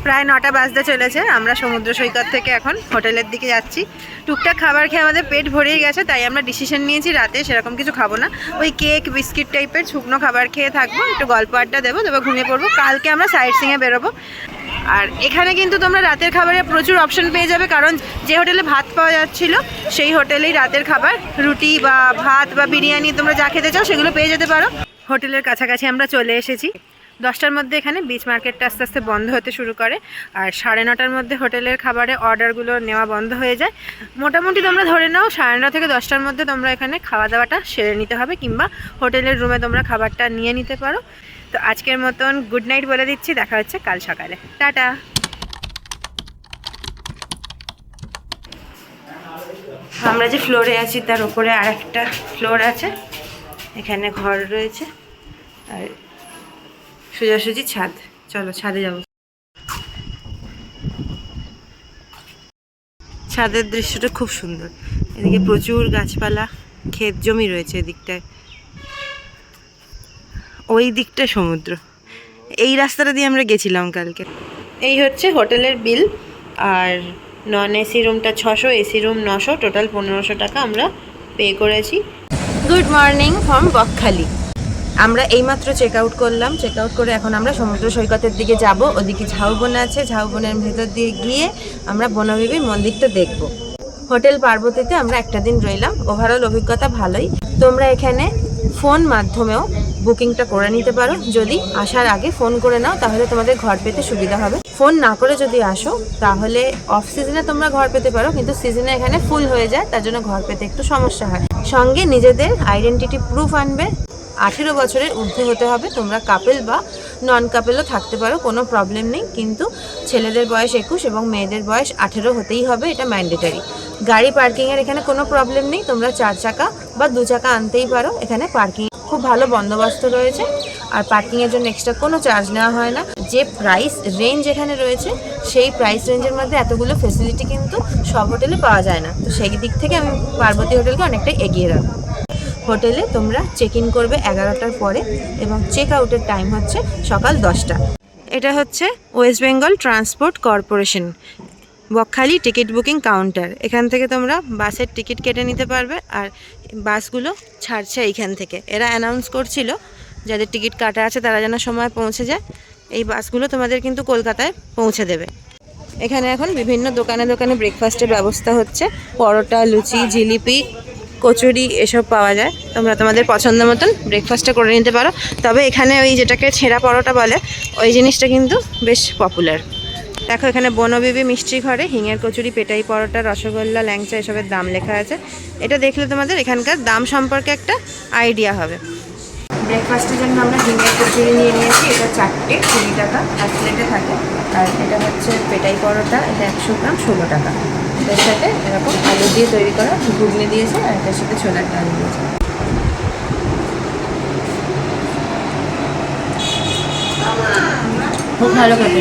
প্রায় 9টা বাজতে চলেছে। আমরা সমুদ্র সৈকত থেকে এখন হোটেলের দিকে যাচ্ছি। টুকটাক খাবার খেয়ে আমাদের পেট ভরেই গেছে, তাই আমরা ডিসিশন নিয়েছি রাতে সেরকম কিছু খাবো না। ওই কেক, বিস্কিট টাইপের শুকনো খাবার খেয়ে থাকবো, একটু গল্প আড্ডা দেবো, তবে ঘুমিয়ে পড়বো। কালকে আমরা সাইট সিংয়ে বেরোবো। আর এখানে কিন্তু তোমরা রাতের খাবারে প্রচুর অপশন পেয়ে যাবে, কারণ যে হোটেলে ভাত পাওয়া যাচ্ছিল সেই হোটেলেই রাতের খাবার, রুটি বা ভাত বা বিরিয়ানি, তোমরা যা খেতে চাও সেগুলো পেয়ে যেতে পারো। হোটেলের কাছাকাছি আমরা চলে এসেছি। 10টার মধ্যে এখানে বিচ মার্কেটটা আস্তে আস্তে বন্ধ হতে শুরু করে, আর 9:30টার মধ্যে হোটেলের খাবারে অর্ডারগুলো নেওয়া বন্ধ হয়ে যায়। মোটামুটি তোমরা ধরে নাও 9:30 থেকে 10টার মধ্যে তোমরা এখানে খাওয়া দাওয়াটা সেরে নিতে হবে, কিংবা হোটেলের রুমে তোমরা খাবারটা নিয়ে নিতে পারো। তো আজকের মতন গুড নাইট বলে দিচ্ছি, দেখা হচ্ছে কাল সকালে। টাটা। আমরা যে ফ্লোরে আছি তার উপরে আর একটা ফ্লোর আছে, এখানে ঘর রয়েছে আর সোজাসুজি ছাদ। চলো ছাদে যাবো। ছাদের দৃশ্যটা খুব সুন্দর। এদিকে প্রচুর গাছপালা, ক্ষেত জমি রয়েছে এদিকটায়, ওই দিকটা সমুদ্র। এই রাস্তাটা দিয়ে আমরা গেছিলাম কালকে। এই হচ্ছে হোটেলের বিল, আর নন এসি রুমটা 600, এসি রুম 900, টোটাল 1500 টাকা আমরা পে করেছি। Good morning from Bakkhali. আমরা এইমাত্র চেক আউট করলাম। চেক আউট করে এখন আমরা সমুদ্র সৈকতের দিকে যাব। ওদিকে ঝাউবন আছে, ঝাউবনের ভেতর দিয়ে গিয়ে আমরা বনবিবির মন্দিরটা দেখব। হোটেল পার্বতীতে আমরা একটা দিন রইলাম। ওভারঅল অভিজ্ঞতা ভালোই। তোমরা এখানে ফোন মাধ্যমেও বুকিংটা করে নিতে পারো। যদি আসার আগে ফোন করে নাও তাহলে তোমাদের ঘর পেতে সুবিধা হবে। ফোন না করে যদি আসো তাহলে অফ সিজনে তোমরা ঘর পেতে পারো, কিন্তু সিজনে এখানে ফুল হয়ে যায়, তার জন্য ঘর পেতে একটু সমস্যা হয়। সঙ্গে নিজেদের আইডেন্টিটি প্রুফ আনবে। 18 বছরের ঊর্ধ্বে হতে হবে। তোমরা কাপেল বা নন কাপেলও থাকতে পারো, কোনো প্রবলেম নেই, কিন্তু ছেলেদের বয়স 21 এবং মেয়েদের বয়স 18 হতেই হবে, এটা ম্যান্ডেটারি। গাড়ি পার্কিংয়ের এখানে কোনো প্রবলেম নেই, তোমরা 4 চাকা বা 2 চাকা আনতেই পারো। এখানে পার্কিং খুব ভালো বন্দোবস্ত রয়েছে, আর পার্কিংয়ের জন্য এক্সট্রা কোনো চার্জ নেওয়া হয় না। যে প্রাইস রেঞ্জ এখানে রয়েছে সেই প্রাইস রেঞ্জের মধ্যে এতগুলো ফেসিলিটি কিন্তু সব হোটেলে পাওয়া যায় না। তো সেই দিক থেকে আমি পার্বতী হোটেলকে অনেকটাই এগিয়ে রাখবো। হোটেলে তোমরা চেক ইন করবে 11টার পরে এবং চেক আউটের টাইম হচ্ছে সকাল 10টা। এটা হচ্ছে West Bengal transport corporation Bakkhali ticket booking counter. এখান থেকে তোমরা বাসের টিকিট কেটে নিতে পারবে, আর বাসগুলো ছাড়ছে এইখান থেকে। এরা অ্যানাউন্স করছিল যাদের টিকিট কাটা আছে তারা যেন সময় পৌঁছে যায়। এই বাসগুলো তোমাদের কিন্তু কলকাতায় পৌঁছে দেবে। এখানে এখন বিভিন্ন দোকানে দোকানে ব্রেকফাস্টের ব্যবস্থা হচ্ছে। পরোটা, লুচি, জিলিপি, কচুরি এসব পাওয়া যায়। তোমরা তোমাদের পছন্দ মতন ব্রেকফাস্টটা করে নিতে পারো। তবে এখানে ওই যেটাকে ছেঁড়া পরোটা বলে ওই জিনিসটা কিন্তু বেশ পপুলার। দেখো এখানে বনবিবি মিষ্টি ঘরে হিঙের কচুরি, পেটাই পরোটা, রসগোল্লা, ল্যাংচা এসবের দাম লেখা আছে। এটা দেখলে তোমাদের এখানকার দাম সম্পর্কে একটা আইডিয়া হবে। ব্রেকফাস্টের জন্য আমরা হিঙের কচুরি নিয়ে নিয়েছি। এটা 4টে 20 টাকা, এক প্লেটে থাকে। আর এটা হচ্ছে পেটাই পরোটা, এটা 100 গ্রাম 16 টাকা। এর সাথে এরকম আলু দিয়ে তৈরি করা ঘুগনি দিয়েছে, আর এটার সাথে ছোলার ডাল দিয়েছে। খুব ভালো খেতে।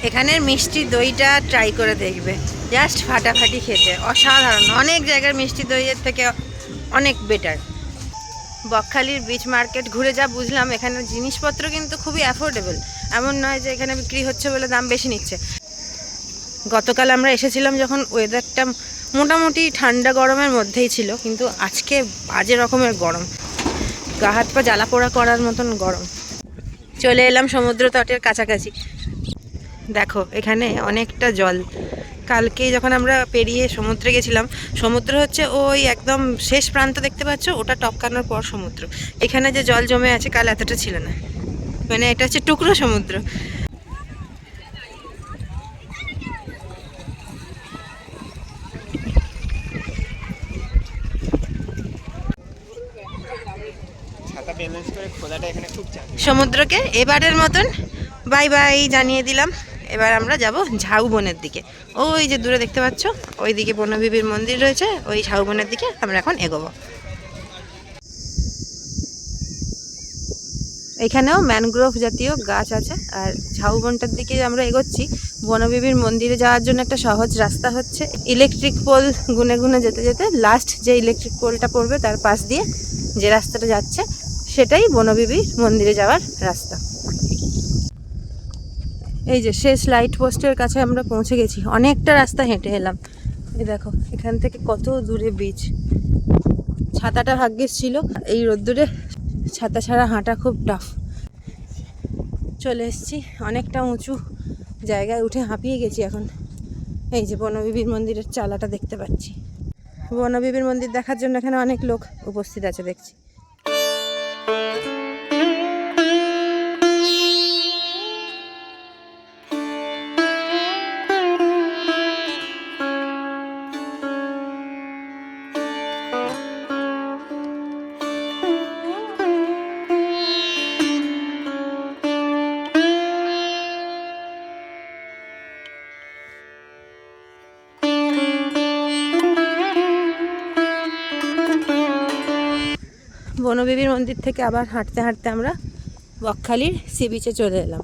এখানের মিষ্টি দইটা ট্রাই করে দেখবে, জাস্ট ফাটাফাটি খেতে, অসাধারণ। অনেক জায়গার মিষ্টি দইয়ের থেকে অনেক বেটার। বকখালির বিচ মার্কেট ঘুরে যা বুঝলাম, এখানের জিনিসপত্র কিন্তু খুবই অ্যাফোর্ডেবল। এমন নয় যে এখানে বিক্রি হচ্ছে বলে দাম বেশি নিচ্ছে। গতকাল আমরা এসেছিলাম যখন ওয়েদারটা মোটামুটি ঠান্ডা গরমের মধ্যেই ছিল, কিন্তু আজকে বাজে রকমের গরম, গা হাত পা জ্বালা পোড়া করার মতন গরম। চলে এলাম সমুদ্র তটের কাছাকাছি। দেখো এখানে অনেকটা জল। কালকে যখন আমরা পেরিয়ে সমুদ্রে গেছিলাম, সমুদ্র হচ্ছে ওই একদম শেষ প্রান্ত দেখতে পাচ্ছ, ওটা টপকানোর পর সমুদ্র। এখানে যে জল জমে আছে কাল এতটা ছিল না, মানে এটা হচ্ছে টুকরো সমুদ্র। সমুদ্রকে এবারের মতন বাই বাই জানিয়ে দিলাম। এবার আমরা যাব ঝাউবনের দিকে। ওই যে দূরে দেখতে পাচ্ছ ওই দিকে বনবিবির মন্দির রয়েছে, ওই ঝাউবনের দিকে আমরা এখন এগোবো। এখানেও ম্যানগ্রোভ জাতীয় গাছ আছে। আর ঝাউবনটার দিকে আমরা এগোচ্ছি। বনবিবির মন্দিরে যাওয়ার জন্য একটা সহজ রাস্তা হচ্ছে ইলেকট্রিক পোল গুনে গুনে যেতে যেতে লাস্ট যে ইলেকট্রিক পোলটা পড়বে তার পাশ দিয়ে যে রাস্তাটা যাচ্ছে সেটাই বনবিবির মন্দিরে যাওয়ার রাস্তা। এই যে শেষ লাইট পোস্টের কাছে আমরা পৌঁছে গেছি। অনেকটা রাস্তা হেঁটে এলাম। এই দেখো এখান থেকে কত দূরে বিচ। ছাতাটা ভাগ্যিস ছিল, এই রোদ্দুরে ছাতা ছাড়া হাঁটা খুব টাফ। চলে এসেছি অনেকটা উঁচু জায়গায়, উঠে হাঁপিয়ে গেছি এখন। এই যে বনবিবির মন্দিরের চালাটা দেখতে পাচ্ছি। বনবিবির মন্দির দেখার জন্য এখানে অনেক লোক উপস্থিত আছে দেখছি। বনবিবির মন্দির থেকে আবার হাঁটতে হাঁটতে আমরা বকখালির সি বিচে চলে এলাম।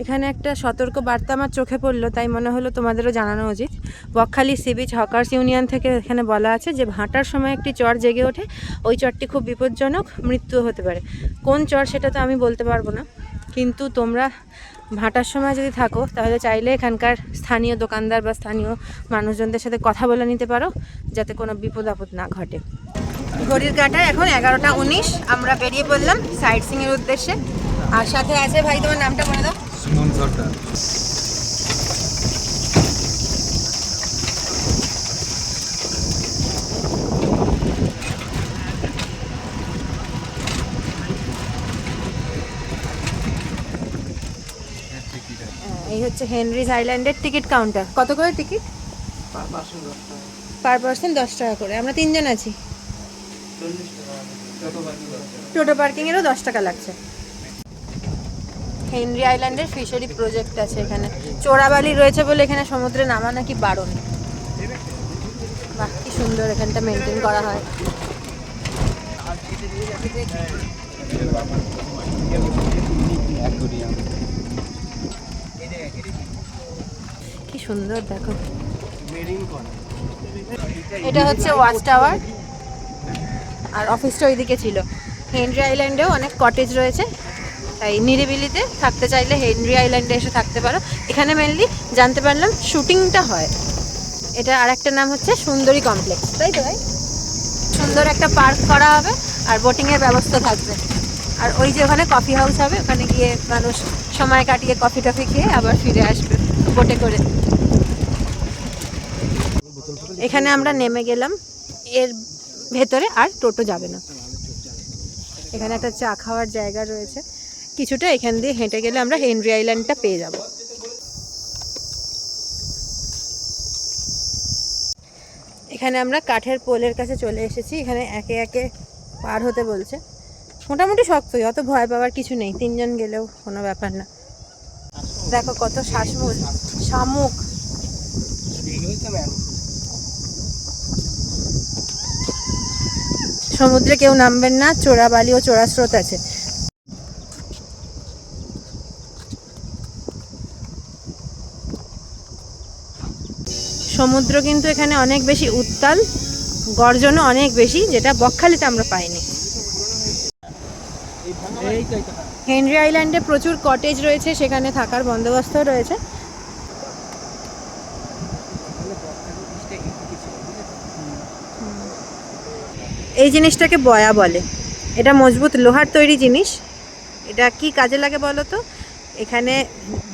এখানে একটা সতর্ক বার্তা আমার চোখে পড়লো, তাই মনে হলো তোমাদেরও জানানো উচিত। Bakkhali sea beach hawkers union থেকে এখানে বলা আছে যে ভাটার সময় একটি চর জেগে ওঠে, ওই চরটি খুব বিপজ্জনক, মৃত্যু হতে পারে। কোন চর সেটা তো আমি বলতে পারবো না, কিন্তু তোমরা ভাটার সময় যদি থাকো তাহলে চাইলে এখানকার স্থানীয় দোকানদার বা স্থানীয় মানুষজনদের সাথে কথা বলে নিতে পারো, যাতে কোনো বিপদ আপদ না ঘটে। ঘড়ির কাঁটায় এখন 11টা 19, আমরা বেরিয়ে পড়লাম সাইট সিংয়ের উদ্দেশ্যে। আর সাথে আছে, ভাই তোমার নামটা বলে দাও। সুমন সরকার। এই হচ্ছে হেনরিজ আইল্যান্ডের টিকিট কাউন্টার। কত করে টিকিট? পার পার্সন 10 টাকা করে। আমরা 3 জন আছি। টোটো পার্কিংয়েরও 10 টাকা লাগছে। হেনরি আইল্যান্ডের ফিশারি প্রজেক্ট আছে এখানে। চোরাবালি রয়েছে বলে এখানে সমুদ্রে নামা নাকি বারণ। বাহ, কি সুন্দর এখানটা মেনটেন করা হয়। কি সুন্দর দেখো। এটা হচ্ছে ওয়াচ টাওয়ার, আর অফিসটা ওইদিকে ছিল। হেনরি আইল্যান্ডেও অনেক কটেজ রয়েছে, তাই নিরিবিলিতে থাকতে চাইলে হেনরি আইল্যান্ডে এসে থাকতে পারো। এখানে মেনলি জানতে পারলাম শুটিংটা হয়। এটা আর একটা নাম হচ্ছে সুন্দরী কমপ্লেক্স, তাই তো ভাই? সুন্দর একটা পার্ক করা হবে আর বোটিংয়ের ব্যবস্থা থাকবে। আর ওই যে ওখানে কফি হাউস হবে, ওখানে গিয়ে মানুষ সময় কাটিয়ে কফি টফি খেয়ে আবার ফিরে আসবে বোটে করে। এখানে আমরা নেমে গেলাম, এর ভেতরে আর টোটো যাবে না। এখানে একটা চা খাওয়ার জায়গা রয়েছে, কিছুটা এখান দিয়ে হেঁটে গেলে আমরা হেনরি আইল্যান্ডটা পেয়ে যাব। এখানে আমরা কাঠের পোলের কাছে চলে এসেছি। এখানে একে একে পার হতে বলছে। মোটামুটি শক্তই, অত ভয় পাওয়ার কিছু নেই, 3 জন গেলেও কোনো ব্যাপার না। দেখো কত শ্বাসমূল, শামুক। সমুদ্রে কেউ নামবেন না, চোরাবালি ও চোরা স্রোত আছে। সমুদ্র কিন্তু এখানে অনেক বেশি উত্তাল, গর্জনও অনেক বেশি, যেটা বকখালিতে আমরা পাইনি। হেনরি আইল্যান্ডে প্রচুর কটেজ রয়েছে, সেখানে থাকার বন্দোবস্ত রয়েছে। এই জিনিসটাকে বয়া বলে। এটা মজবুত লোহার তৈরি জিনিস। এটা কি কাজে লাগে বলো তো? এখানে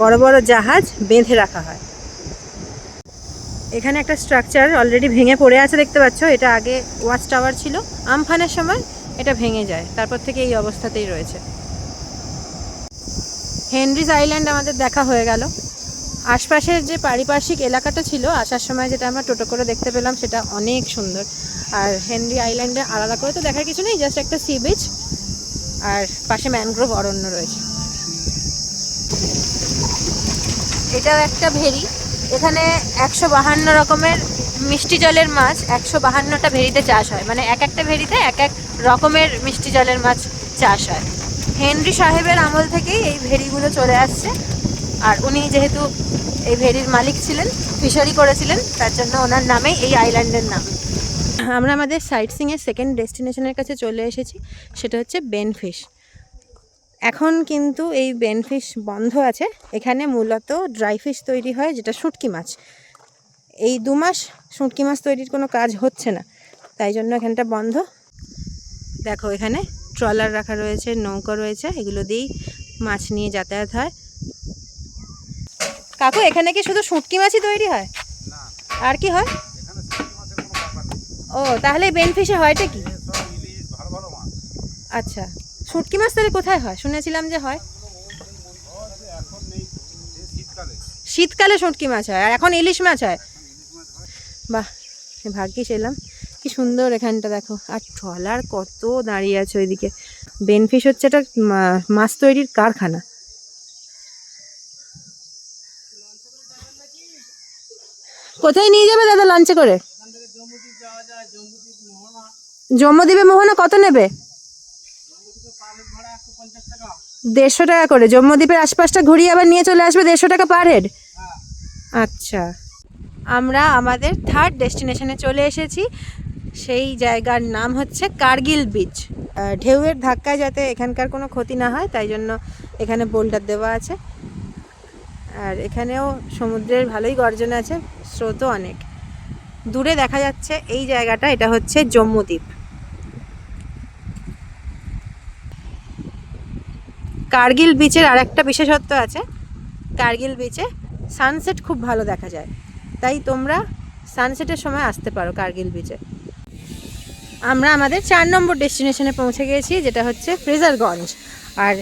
বড় বড় জাহাজ বেঁধে রাখা হয়। এখানে একটা স্ট্রাকচার অলরেডি ভেঙে পড়ে আছে, দেখতে পাচ্ছ। এটা আগে ওয়াচ টাওয়ার ছিল, আমফানের সময় এটা ভেঙে যায়, তারপর থেকে এই অবস্থাতেই রয়েছে। হেনরিজ আইল্যান্ড আমাদের দেখা হয়ে গেল। আশপাশের যে পারিপার্শ্বিক এলাকাটা ছিল, আসার সময় যেটা আমরা টোটো করে দেখতে পেলাম, সেটা অনেক সুন্দর। আর হেনরি আইল্যান্ডে আলাদা করে তো দেখার কিছু নেই, জাস্ট একটা সি বিচ আর পাশে ম্যানগ্রোভ অরণ্য রয়েছে। এটাও একটা ভেরি। এখানে 152 রকমের মিষ্টি জলের মাছ 152টা ভেরিতে চাষ হয়, মানে এক একটা ভেরিতে এক এক রকমের মিষ্টি জলের মাছ চাষ হয়। হেনরি সাহেবের আমল থেকেই এই ভেরিগুলো চলে আসছে, আর উনি যেহেতু এই ভেরির মালিক ছিলেন, ফিশারি করেছিলেন, তার জন্য ওনার নামেই এই আইল্যান্ডের নাম। আমরা আমাদের সাইট সিংয়ের সেকেন্ড ডেস্টিনেশনের কাছে চলে এসেছি, সেটা হচ্ছে বেনফিশ। এখন কিন্তু এই বেনফিশ বন্ধ আছে। এখানে মূলত ড্রাই ফিশ তৈরি হয়, যেটা শুঁটকি মাছ। এই 2 মাস শুঁটকি মাছ তৈরির কোনো কাজ হচ্ছে না, তাই জন্য এখানটা বন্ধ। দেখো এখানে ট্রলার রাখা রয়েছে, নৌকা রয়েছে, এগুলো দিয়েই মাছ নিয়ে যাতায়াত হয়। কাকু, এখানে কি শুধু শুঁটকি মাছই তৈরি হয়? আর কি হয়? ও, তাহলে বেনফিশে হয়টা কি? আচ্ছা, শুঁটকি মাছ তাহলে কোথায় হয়? শুনেছিলাম যে হয় শীতকালে শুঁটকি মাছ হয়, আর এখন ইলিশ মাছ হয়। বাহ, ভাগ্যিস এলাম। কি সুন্দর এখানটা দেখো, আর ট্রলার কত দাঁড়িয়ে আছে ওইদিকে। বেনফিশ হচ্ছে একটা মাছ তৈরির কারখানা। কোথায় নিয়ে যাবে দাদা লাঞ্চে করে? জম্মুদ্বীপে মোহনা কত নেবে? 150 টাকা করে, জম্মুদ্বীপের আশপাশটা ঘুরিয়ে আবার নিয়ে চলে আসবে 150 টাকা পার হেড। আচ্ছা, আমরা আমাদের থার্ড ডেস্টিনেশনে চলে এসেছি। সেই জায়গার নাম হচ্ছে কার্গিল বিচ। ঢেউয়ের ধাক্কায় যাতে এখানকার কোনো ক্ষতি না হয় তাই জন্য এখানে বোল্ডার দেওয়া আছে। আর এখানেও সমুদ্রের ভালোই গর্জন আছে, স্রোতও অনেক। দূরে দেখা যাচ্ছে এই জায়গাটা, এটা হচ্ছে জম্মুদ্বীপ। কার্গিল বিচের আর একটা বিশেষত্ব আছে, কার্গিল বিচে সানসেট খুব ভালো দেখা যায়, তাই তোমরা সানসেটের সময় আসতে পারো কার্গিল বিচে। আমরা আমাদের 4 নম্বর ডেস্টিনেশনে পৌঁছে গিয়েছি, যেটা হচ্ছে ফ্রেজারগঞ্জ। আর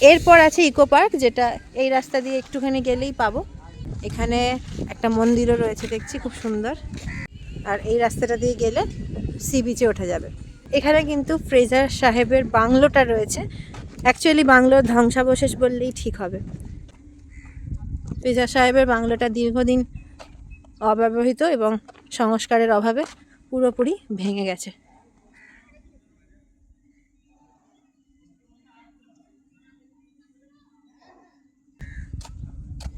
এরপর আছে ইকো পার্ক, যেটা এই রাস্তা দিয়ে একটুখানি গেলেই পাবো। এখানে একটা মন্দিরও রয়েছে দেখছি, খুব সুন্দর। আর এই রাস্তাটা দিয়ে গেলে সি বিচে ওঠা যাবে। এখানে কিন্তু ফ্রেজার সাহেবের বাংলোটা রয়েছে। অ্যাকচুয়ালি বাংলোর ধ্বংসাবশেষ বললেই ঠিক হবে। ফ্রেজার সাহেবের বাংলোটা দীর্ঘদিন অব্যবহৃত এবং সংস্কারের অভাবে পুরোপুরি ভেঙে গেছে।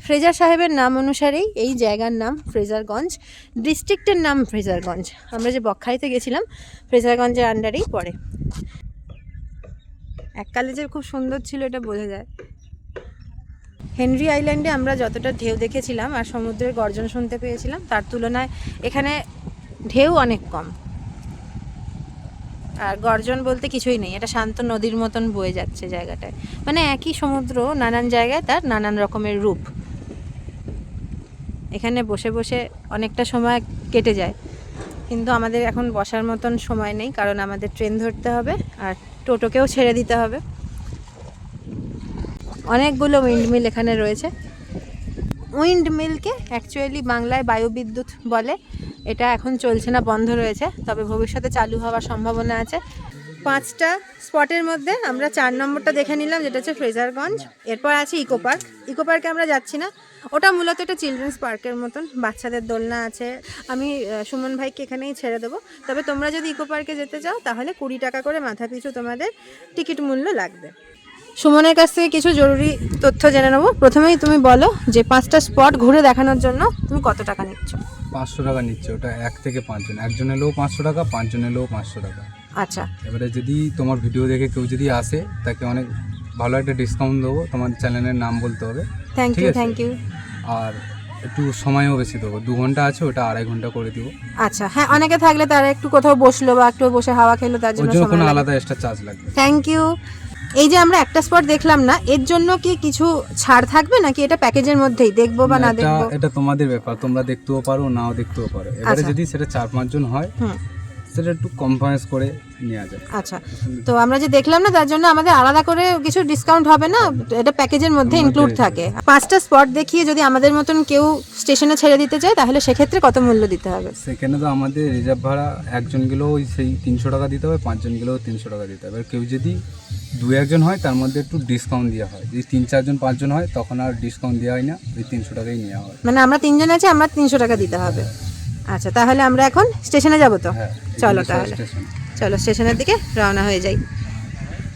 ফ্রেজার সাহেবের নাম অনুসারেই এই জায়গার নাম ফ্রেজারগঞ্জ, ডিস্ট্রিক্টের নাম ফ্রেজারগঞ্জ। আমরা যে বকখালিতে গেছিলাম ফ্রেজারগঞ্জের আন্ডারেই পড়ে। এককালে যে খুব সুন্দর ছিল এটা বোঝা যায়। হেনরি আইল্যান্ডে আমরা যতটা ঢেউ দেখেছিলাম আর সমুদ্রের গর্জন শুনতে পেয়েছিলাম, তার তুলনায় এখানে ঢেউ অনেক কম। আর গর্জন বলতে কিছুই নেই, এটা শান্ত নদীর মতন বয়ে যাচ্ছে জায়গাটায়। মানে একই সমুদ্র নানান জায়গায় তার নানান রকমের রূপ। এখানে বসে বসে অনেকটা সময় কেটে যায়, কিন্তু আমাদের এখন বসার মতন সময় নেই, কারণ আমাদের ট্রেন ধরতে হবে আর টোটোকেও ছেড়ে দিতে হবে। অনেকগুলো উইন্ডমিল এখানে রয়েছে। উইন্ডমিলকে অ্যাকচুয়ালি বাংলায় বায়ুবিদ্যুৎ বলে। এটা এখন চলছে না, বন্ধ রয়েছে, তবে ভবিষ্যতে চালু হওয়ার সম্ভাবনা আছে। 5টা স্পটের মধ্যে আমরা 4 নম্বরটা দেখে নিলাম, যেটা হচ্ছে ফ্রেজারগঞ্জ। এরপর আছে ইকো পার্ক। ইকো পার্কে আমরা যাচ্ছি না, ওটা মূলত একটা চিলড্রেন্স পার্কের মতন, বাচ্চাদের দোলনা আছে। আমি সুমন ভাইকে এখানেই ছেড়ে দেবো। তবে তোমরা যদি ইকো পার্কে যেতে চাও তাহলে 20 টাকা করে মাথা পিছু তোমাদের টিকিট মূল্য লাগবে। সুমনের কাছ থেকে কিছু জরুরি তথ্য জেনে নেবো। প্রথমেই তুমি বলো যে 5টা স্পট ঘুরে দেখানোর জন্য তুমি কত টাকা নিচ্ছ? 500 টাকা নিচ্ছে, ওটা 1 থেকে 5 জন, একজন এলেও 500 টাকা, 5 জন এলেও 500 টাকা। আচ্ছা, এবারে যদি তোমার ভিডিও দেখে কেউ যদি আসে তাকে অনেক ভালো একটা ডিসকাউন্ট দেবো। তোমার চ্যানেলের নাম বলতে হবে। থ্যাংক ঠিক ইউ, আছে? Thank you. আর একটু সময়ও বেশি দেবো, 2 ঘন্টা আছে, ওটা 2.5 ঘন্টা করে দিব। আচ্ছা, হ্যাঁ, অনেকে থাকলে তারা একটু কোথাও বসলো বা একটু বসে হাওয়া খেলো, তার ওর জন্য জন্য সময় কোনো লাগে। আলাদা এক্সট্রা চার্জ লাগবে। Thank you. এই যে আমরা একটা স্পট দেখলাম না, এর জন্য কি কিছু ছাড় থাকবে নাকি এটা প্যাকেজের মধ্যেই দেখবো বা না এটা দেখবো? এটা তোমাদের ব্যাপার, তোমরা দেখতেও পারো নাও দেখতেও পারো। এবারে আচ্ছা। যদি সেটা 4-5 জন হয় হুম, সেটা একটু কম্প্রোমাইজ করে নেওয়া যায়। আচ্ছা। তো আমরা যে দেখলাম না, তার জন্য আমাদের আলাদা করে কিছু ডিসকাউন্ট হবে না, এটা প্যাকেজের মধ্যে ইনক্লুড থাকে। 5টা স্পট দেখিয়ে যদি আমাদের মতন কেউ স্টেশনে ছেড়ে দিতে চায় তাহলে সেক্ষেত্রে কত মূল্য দিতে হবে? সেখানে তো আমাদের রিজার্ভ ভাড়া একজন গেলেও ওই সেই 300 টাকা দিতে হবে, 5 জন গেলেও 300 টাকা দিতে হবে। এবার কেউ যদি 2-1 জন হয় তার মধ্যে একটু ডিসকাউন্ট দেওয়া হয়। যদি 3-4 জন 5 জন হয় তখন আর ডিসকাউন্ট দেওয়া হয় না, ওই 300 টাকাই নেওয়া হয়। মানে আমরা 3 জন আছি, আমরা 300 টাকা দিতে হবে। আচ্ছা, তাহলে আমরা এখন স্টেশনে যাব তো? হ্যাঁ, চলো এগুলো সব তাহলে, স্টেশন। চলো স্টেশনের দিকে রওনা হয়ে যাই।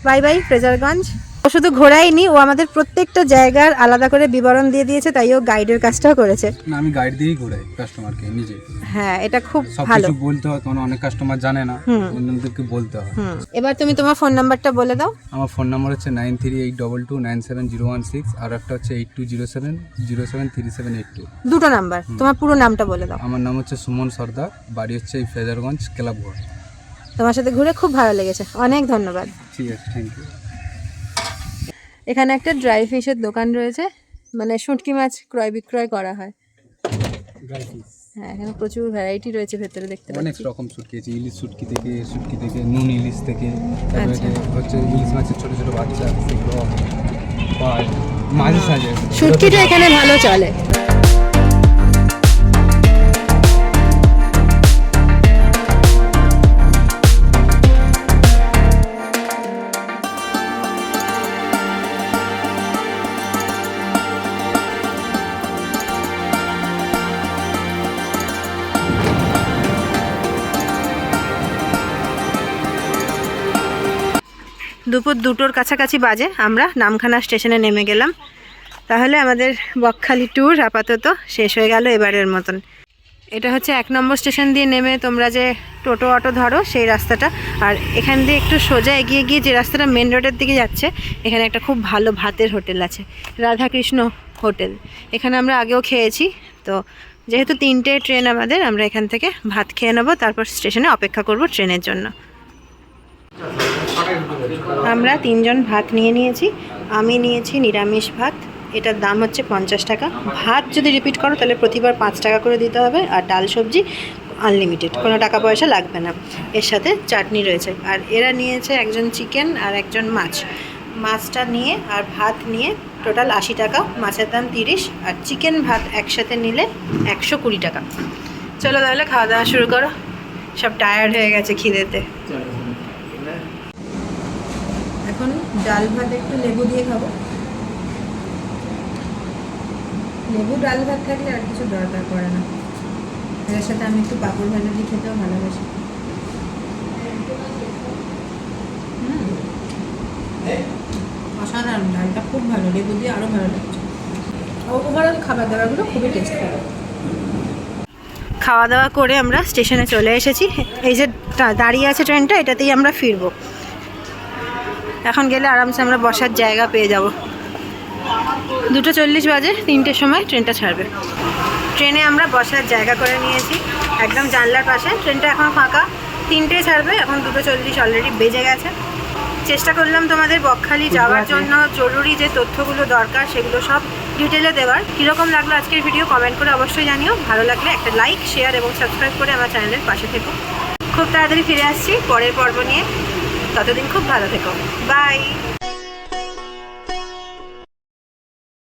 Bye bye Fraserganj. ও শুধু ঘোরায়নি, ও আমাদের প্রত্যেকটা জায়গার আলাদা করে বিবরণ দিয়ে দিয়েছে, তাই ও গাইডের কাজটাও করেছে। না, আমি গাইড দিয়েই ঘোরাই কাস্টমারকে নিজে। হ্যাঁ, এটা খুব সব ভালো। কিছু বলতে হয়, কারণ অনেক কাস্টমার জানে না, হুম। অন্যদেরকে বলতে হয়। এবার তুমি তোমার ফোন নাম্বারটা বলে দাও। আমার ফোন নাম্বার হচ্ছে 9382297016, আর একটা হচ্ছে 8207073782। দুটো নাম্বার, তোমার পুরো নামটা বলে দাও। আমার নাম হচ্ছে সুমন সর্দার, বাড়ি হচ্ছে এই ফ্রেজারগঞ্জ ক্লাবঘর। তোমার সাথে ঘুরে খুব ভালো লেগেছে, অনেক ধন্যবাদ। ঠিক আছে, থ্যাংক ইউ। এখানে একটা ড্রাই ফিশের দোকান রয়েছে, মানে শুঁটকি মাছ ক্রয় বিক্রয় করা হয়। হ্যাঁ, এখানে প্রচুর ভ্যারাইটি রয়েছে ভেতরে, দেখতে অনেক পাচ্ছি। রকম শুটকি আছে, ইলিশ শুটকি থেকে নুন ইলিশ থেকে, তারপরে আচ্ছা। হচ্ছে ইলিশ মাছের ছোটো ছোটো বাচ্চা সেগুলো পায়, মাঝে সাজে। শুঁটকিটা এখানে ভালো চলে। দুপুর 2টোর কাছাকাছি বাজে আমরা নামখানা স্টেশনে নেমে গেলাম। তাহলে আমাদের বকখালি ট্যুর আপাতত শেষ হয়ে গেল এবারের মতন। এটা হচ্ছে 1 নম্বর স্টেশন দিয়ে নেমে তোমরা যে টোটো অটো ধরো সেই রাস্তাটা, আর এখান দিয়ে একটু সোজা এগিয়ে গিয়ে যে রাস্তাটা মেন রোডের দিকে যাচ্ছে, এখানে একটা খুব ভালো ভাতের হোটেল আছে, রাধাকৃষ্ণ হোটেল। এখানে আমরা আগেও খেয়েছি। তো যেহেতু 3টে ট্রেন আমাদের, আমরা এখান থেকে ভাত খেয়ে নেবো, তারপর স্টেশনে অপেক্ষা করব ট্রেনের জন্য। আমরা 3 জন ভাত নিয়ে নিয়েছি। আমি নিয়েছি নিরামিষ ভাত, এটার দাম হচ্ছে 50 টাকা। ভাত যদি রিপিট করো তাহলে প্রতিবার 5 টাকা করে দিতে হবে, আর ডাল সবজি আনলিমিটেড, কোনো টাকা পয়সা লাগবে না। এর সাথে চাটনি রয়েছে। আর এরা নিয়েছে একজন চিকেন আর একজন মাছ। মাছটা নিয়ে আর ভাত নিয়ে টোটাল 80 টাকা, মাছের দাম 30, আর চিকেন ভাত একসাথে নিলে 120 টাকা। চলো তাহলে খাওয়া দাওয়া শুরু করো, সব টায়ার্ড হয়ে গেছে খিদেতে। এখন ডাল ভাত একটু লেবু দিয়ে খাবো। লেবু ডাল ভাত থাকলে আর কিছু দরকার পড়ে না। এর সাথে আমি একটু পাঁপড় ভাজা দিয়ে খেতেও ভালোবাসি। অসাধারণ, ডালটা খুব ভালো, লেবু দিয়ে আরও ভালো লাগছে। ওভারঅল খাবার দাবারগুলো খুবই টেস্ট ভালো। খাওয়া দাওয়া করে আমরা স্টেশনে চলে এসেছি। এই যে দাঁড়িয়ে আছে ট্রেনটা, এটাতেই আমরা ফিরবো। এখন গেলে আরামসে আমরা বসার জায়গা পেয়ে যাব। 2:40 বাজে, 3টের সময় ট্রেনটা ছাড়বে। ট্রেনে আমরা বসার জায়গা করে নিয়েছি একদম জানলার পাশে। ট্রেনটা এখন ফাঁকা, 3টেই ছাড়বে, এখন 2:40 অলরেডি বেজে গেছে। চেষ্টা করলাম তোমাদের বকখালি যাওয়ার জন্য জরুরি যে তথ্যগুলো দরকার সেগুলো সব ডিটেলে দেওয়ার। কীরকম লাগলো আজকের ভিডিও কমেন্ট করে অবশ্যই জানিও। ভালো লাগলে একটা লাইক, শেয়ার এবং সাবস্ক্রাইব করে আমার চ্যানেলের পাশে থেকো। খুব তাড়াতাড়ি ফিরে আসছি পরের পর্ব নিয়ে, ততদিন খুব ভালো থেকো। বাই।